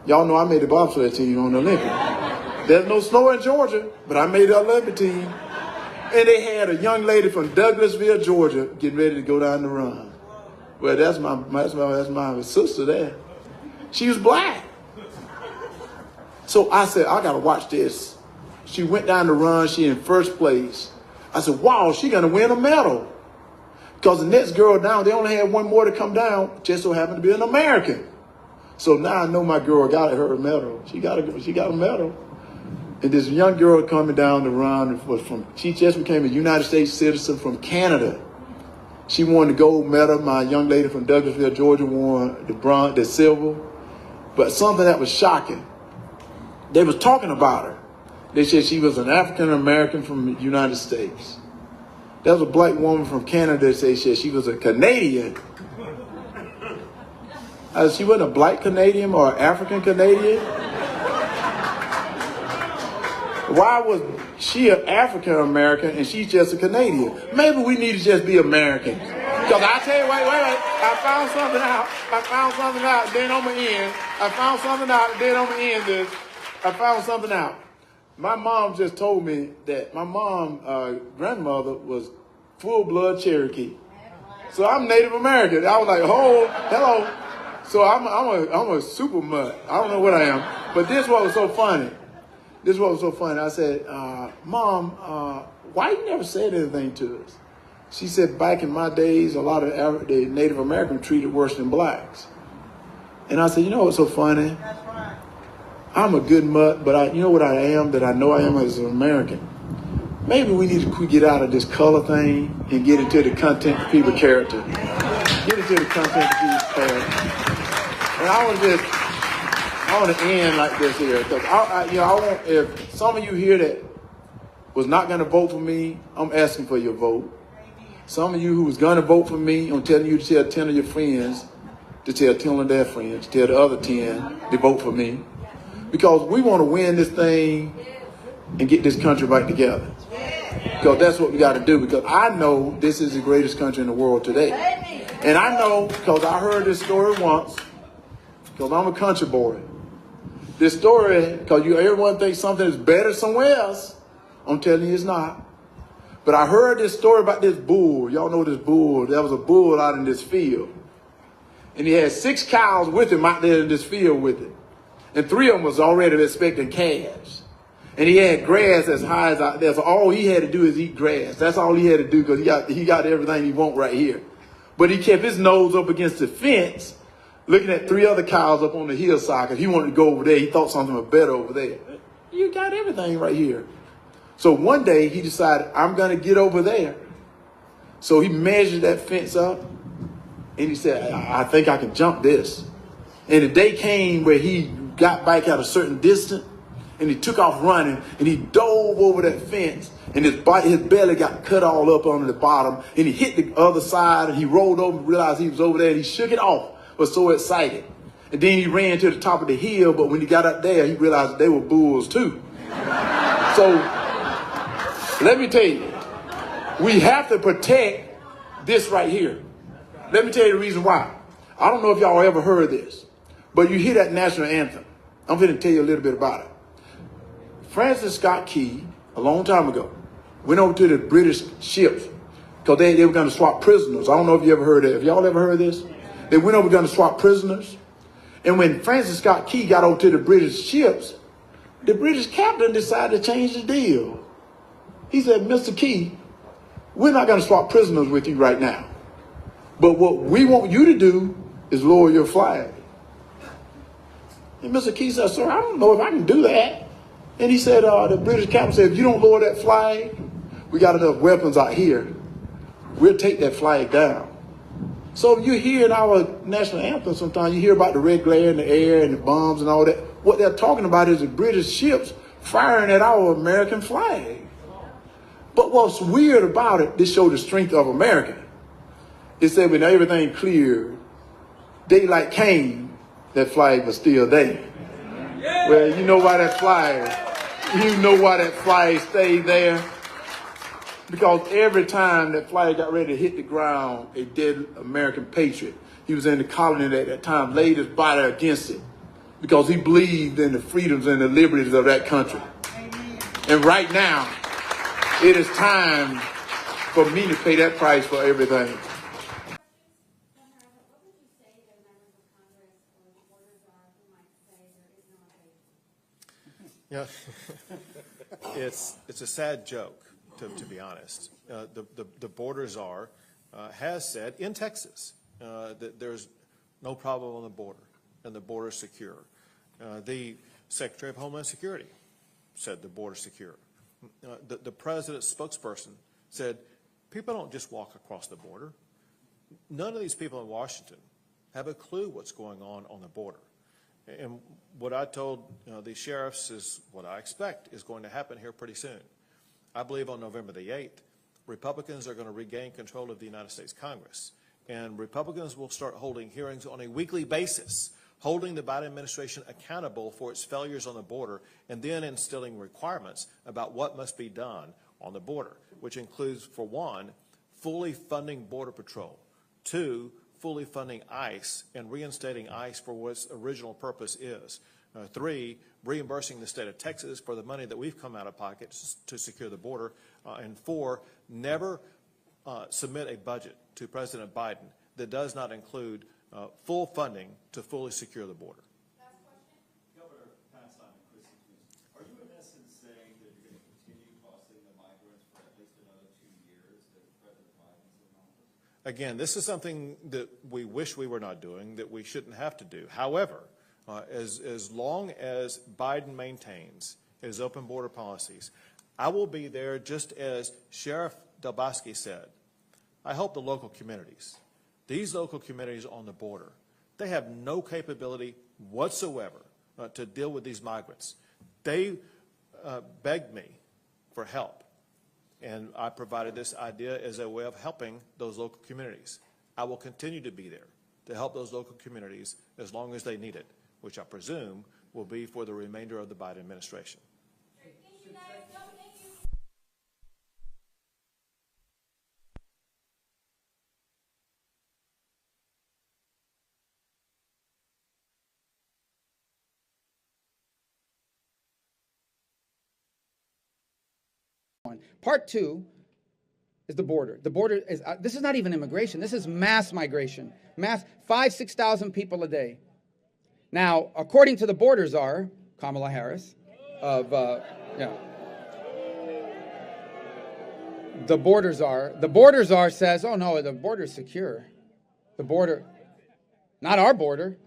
Y'all know I made the bobsled team on the Olympics. There's no snow in Georgia, but I made the Olympic team. And they had a young lady from Douglasville, Georgia, getting ready to go down the run. Well, that's my sister there. She was black. So I said, I got to watch this. She went down the run. She in first place. I said, wow, she going to win a medal. Because the next girl down, they only had one more to come down, just so happened to be an American. So now I know my girl got her a medal. She got a medal. And this young girl coming down the run she just became a United States citizen from Canada. She won the gold medal. My young lady from Douglasville, Georgia, won the silver. But something that was shocking, they was talking about her. They said she was an African American from the United States. There was a black woman from Canada that said she was a Canadian. She wasn't a black Canadian or African Canadian. Why was she an African American and she's just a Canadian? Maybe we need to just be American. Because I tell you, wait, I found something out. Then I'm going to end. I found something out. My mom just told me that my grandmother was full-blood Cherokee. So I'm Native American. I was like, oh, hello. So I'm a super mutt. I don't know what I am. But this what was so funny. I said, Mom, why you never said anything to us? She said, back in my days, a lot of the Native Americans treated worse than blacks. And I said, you know what's so funny? I'm a good mutt, but you know what I am that I know I am as an American? Maybe we need to get out of this color thing and get into the content of people's character. Get into the content of people's character. And I want to end like this here, because I want, if some of you here that was not going to vote for me, I'm asking for your vote. Some of you who was going to vote for me, I'm telling you to tell 10 of your friends, to tell 10 of their friends, to tell the other 10 to vote for me. Because we want to win this thing and get this country back together. Because that's what we got to do. Because I know this is the greatest country in the world today. And I know, because I heard this story once, because I'm a country boy. This story, because everyone thinks something is better somewhere else. I'm telling you it's not. But I heard this story about this bull. Y'all know this bull. There was a bull out in this field. And he had 6 cows with him out there in this field with him. And 3 of them was already expecting calves. And he had grass as high as out there. So all he had to do is eat grass. That's all he had to do, because he got everything he want right here. But he kept his nose up against the fence, looking at 3 other cows up on the hillside, because he wanted to go over there. He thought something was better over there. You got everything right here. So one day he decided, I'm going to get over there. So he measured that fence up, and he said, I think I can jump this. And the day came where he got back at a certain distance, and he took off running, and he dove over that fence, and his belly got cut all up on the bottom, and he hit the other side, and he rolled over and realized he was over there, and he shook it off, was so excited. And then he ran to the top of the hill, but when he got up there, he realized they were bulls too. So let me tell you, we have to protect this right here. Let me tell you the reason why. I don't know if y'all ever heard this, but you hear that national anthem. I'm going to tell you a little bit about it. Francis Scott Key, a long time ago, went over to the British ships because they were going to swap prisoners. I don't know if you ever heard that. Have y'all ever heard this? They went over going to swap prisoners. And when Francis Scott Key got over to the British ships, the British captain decided to change the deal. He said, Mr. Key, we're not going to swap prisoners with you right now. But what we want you to do is lower your flag. And Mr. Key said, sir, I don't know if I can do that. And he said, the British captain said, if you don't lower that flag, we got enough weapons out here. We'll take that flag down. So you hear in our national anthem sometimes, you hear about the red glare in the air and the bombs and all that. What they're talking about is the British ships firing at our American flag. But what's weird about it, this showed the strength of America. It said when everything cleared, daylight came, that flag was still there. Well, you know why that flag stayed there? Because every time that flag got ready to hit the ground, a dead American patriot, he was in the colony at that time, laid his body against it because he believed in the freedoms and the liberties of that country. And right now, it is time for me to pay that price for everything. Yeah, it's a sad joke, to be honest. The border czar has said in Texas that there's no problem on the border and the border is secure. The Secretary of Homeland Security said the border is secure. The president's spokesperson said people don't just walk across the border. None of these people in Washington have a clue what's going on the border. And what I told the sheriffs is what I expect is going to happen here pretty soon. I believe on November the 8th, Republicans are going to regain control of the United States Congress. And Republicans will start holding hearings on a weekly basis holding the Biden administration accountable for its failures on the border, and then instilling requirements about what must be done on the border, which includes, for one, fully funding Border Patrol, two, fully funding ICE and reinstating ICE for what its original purpose is, three, reimbursing the state of Texas for the money that we've come out of pocket to secure the border, and four, never submit a budget to President Biden that does not include full funding to fully secure the border. Governor, pass on Chrissy, please. Are you in essence saying that you're going to continue costing the migrants for at least another 2 years that President Biden's in office? Again, this is something that we wish we were not doing, that we shouldn't have to do. However, as long as Biden maintains his open border policies, I will be there, just as Sheriff Delbosky said. I help the local communities. These local communities on the border, they have no capability whatsoever to deal with these migrants. They begged me for help, and I provided this idea as a way of helping those local communities. I will continue to be there to help those local communities as long as they need it, which I presume will be for the remainder of the Biden administration. Part two is the border. The border is, this is not even immigration. This is mass migration. Mass, 5,000 to 6,000 people a day. Now, according to the border czar, Kamala Harris, the border czar says, oh no, the border's secure. The border, not our border,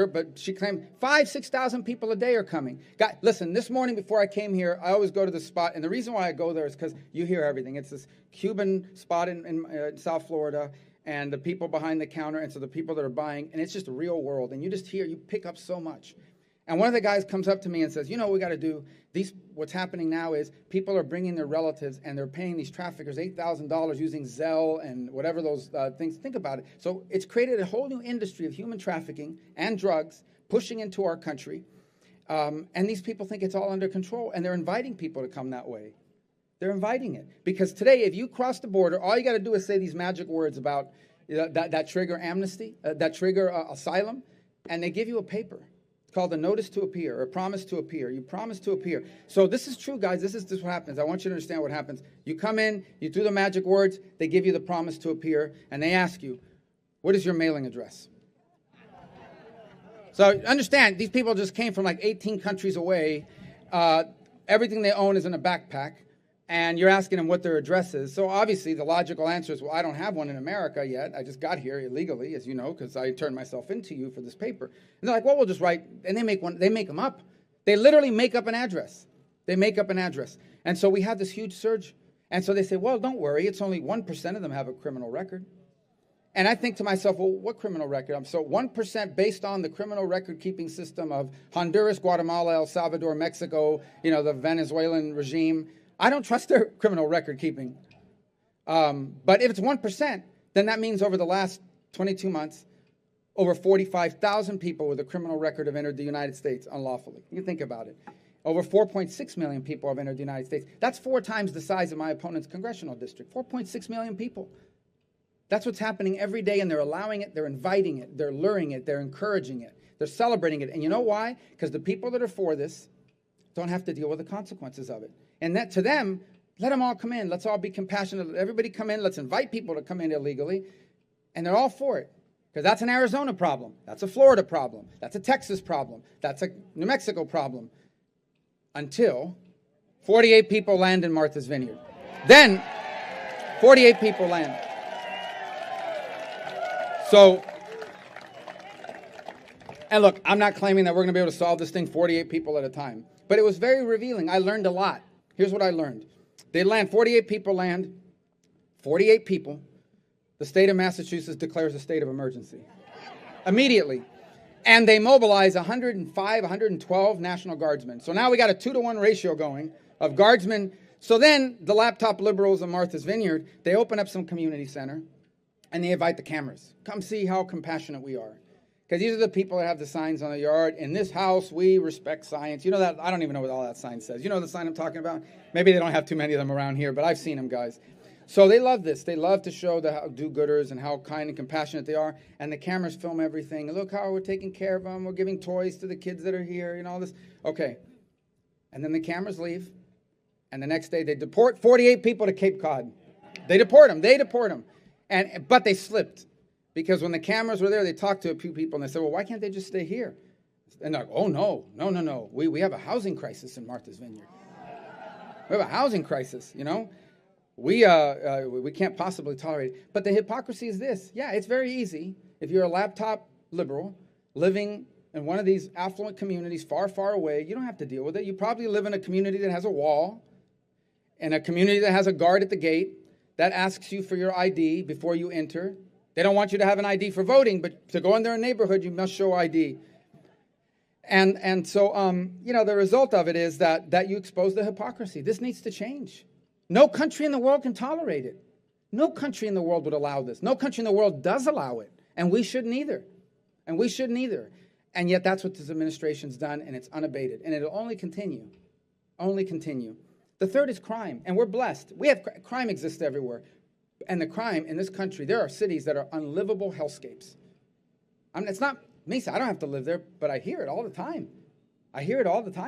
but she claimed 5,000 to 6,000 people a day are coming. Listen, this morning before I came here, I always go to the spot, and the reason why I go there is because you hear everything. It's this Cuban spot in South Florida, and the people behind the counter, and so the people that are buying, and it's just a real world, and you just hear, you pick up so much. And one of the guys comes up to me and says, you know what we got to do? What's happening now is people are bringing their relatives, and they're paying these traffickers $8,000 using Zelle and whatever those things. Think about it. So it's created a whole new industry of human trafficking and drugs pushing into our country. And these people think it's all under control, and they're inviting people to come that way. They're inviting it. Because today, if you cross the border, all you got to do is say these magic words about that trigger amnesty, that trigger asylum, and they give you a paper. It's called a notice to appear, or a promise to appear. You promise to appear. So this is true, guys. This is what happens. I want you to understand what happens. You come in, you do the magic words, they give you the promise to appear, and they ask you, what is your mailing address? So understand, these people just came from like 18 countries away. Everything they own is in a backpack, and you're asking them what their address is. So obviously the logical answer is, well, I don't have one in America yet. I just got here illegally, as you know, because I turned myself into you for this paper. And they're like, well, we'll just write, and they make them up. They literally make up an address. They make up an address. And so we had this huge surge. And so they say, well, don't worry, it's only 1% of them have a criminal record. And I think to myself, well, what criminal record? So 1% based on the criminal record keeping system of Honduras, Guatemala, El Salvador, Mexico, the Venezuelan regime. I don't trust their criminal record keeping. But if it's 1%, then that means over the last 22 months, over 45,000 people with a criminal record have entered the United States unlawfully. You think about it. Over 4.6 million people have entered the United States. That's 4 times the size of my opponent's congressional district. 4.6 million people. That's what's happening every day, and they're allowing it, they're inviting it, they're luring it, they're encouraging it, they're celebrating it. And you know why? Because the people that are for this don't have to deal with the consequences of it. And that to them, let them all come in. Let's all be compassionate. Let everybody come in. Let's invite people to come in illegally. And they're all for it. Because that's an Arizona problem. That's a Florida problem. That's a Texas problem. That's a New Mexico problem. Until 48 people land in Martha's Vineyard. Then 48 people land. So, and look, I'm not claiming that we're going to be able to solve this thing 48 people at a time. But it was very revealing. I learned a lot. Here's what I learned. They land, 48 people land, 48 people. The state of Massachusetts declares a state of emergency. Immediately. And they mobilize 105, 112 National Guardsmen. So now we got a 2-to-1 ratio going of guardsmen. So then the laptop liberals of Martha's Vineyard, they open up some community center and they invite the cameras. Come see how compassionate we are. Because these are the people that have the signs on the yard. In this house, we respect science. You know that? I don't even know what all that sign says. You know the sign I'm talking about? Maybe they don't have too many of them around here, but I've seen them, guys. So they love this. They love to show the do-gooders and how kind and compassionate they are. And the cameras film everything. And look how we're taking care of them. We're giving toys to the kids that are here and all this. Okay. And then the cameras leave. And the next day they deport 48 people to Cape Cod. They deport them. But they slipped. Because when the cameras were there, they talked to a few people and they said, well, why can't they just stay here? And they're like, oh, no. We have a housing crisis in Martha's Vineyard. We have a housing crisis, you know. We can't possibly tolerate it. But the hypocrisy is this. Yeah, it's very easy. If you're a laptop liberal living in one of these affluent communities far, far away, you don't have to deal with it. You probably live in a community that has a wall, in a community that has a guard at the gate that asks you for your ID before you enter. They don't want you to have an ID for voting, but to go in their neighborhood, you must show ID. And so, the result of it is that you expose the hypocrisy. This needs to change. No country in the world can tolerate it. No country in the world would allow this. No country in the world does allow it. And we shouldn't either. And yet that's what this administration's done, and it's unabated. And it'll only continue. The third is crime, and we're blessed. Crime exists everywhere. And the crime in this country, there are cities that are unlivable hellscapes. It's not Mesa, I don't have to live there, but I hear it all the time.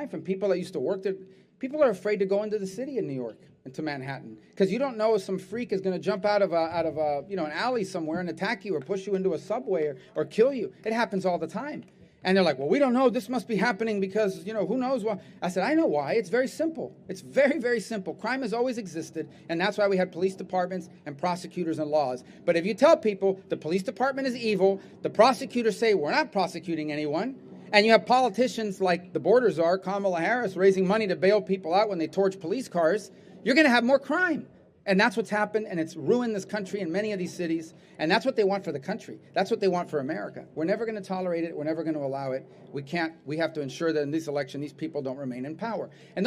From people that used to work there. People are afraid to go into the city in New York, into Manhattan, because you don't know if some freak is going to jump out of an alley somewhere and attack you or push you into a subway or kill you. It happens all the time. And they're like, well, we don't know. This must be happening because, who knows why. I said, I know why. It's very simple. It's very, very simple. Crime has always existed, and that's why we have police departments and prosecutors and laws. But if you tell people the police department is evil, the prosecutors say we're not prosecuting anyone, and you have politicians like the border czar, Kamala Harris, raising money to bail people out when they torch police cars, you're going to have more crime. And that's what's happened, and it's ruined this country in many of these cities. And that's what they want for the country. That's what they want for America. We're never going to tolerate it. We're never going to allow it. We have to ensure that in this election, these people don't remain in power. And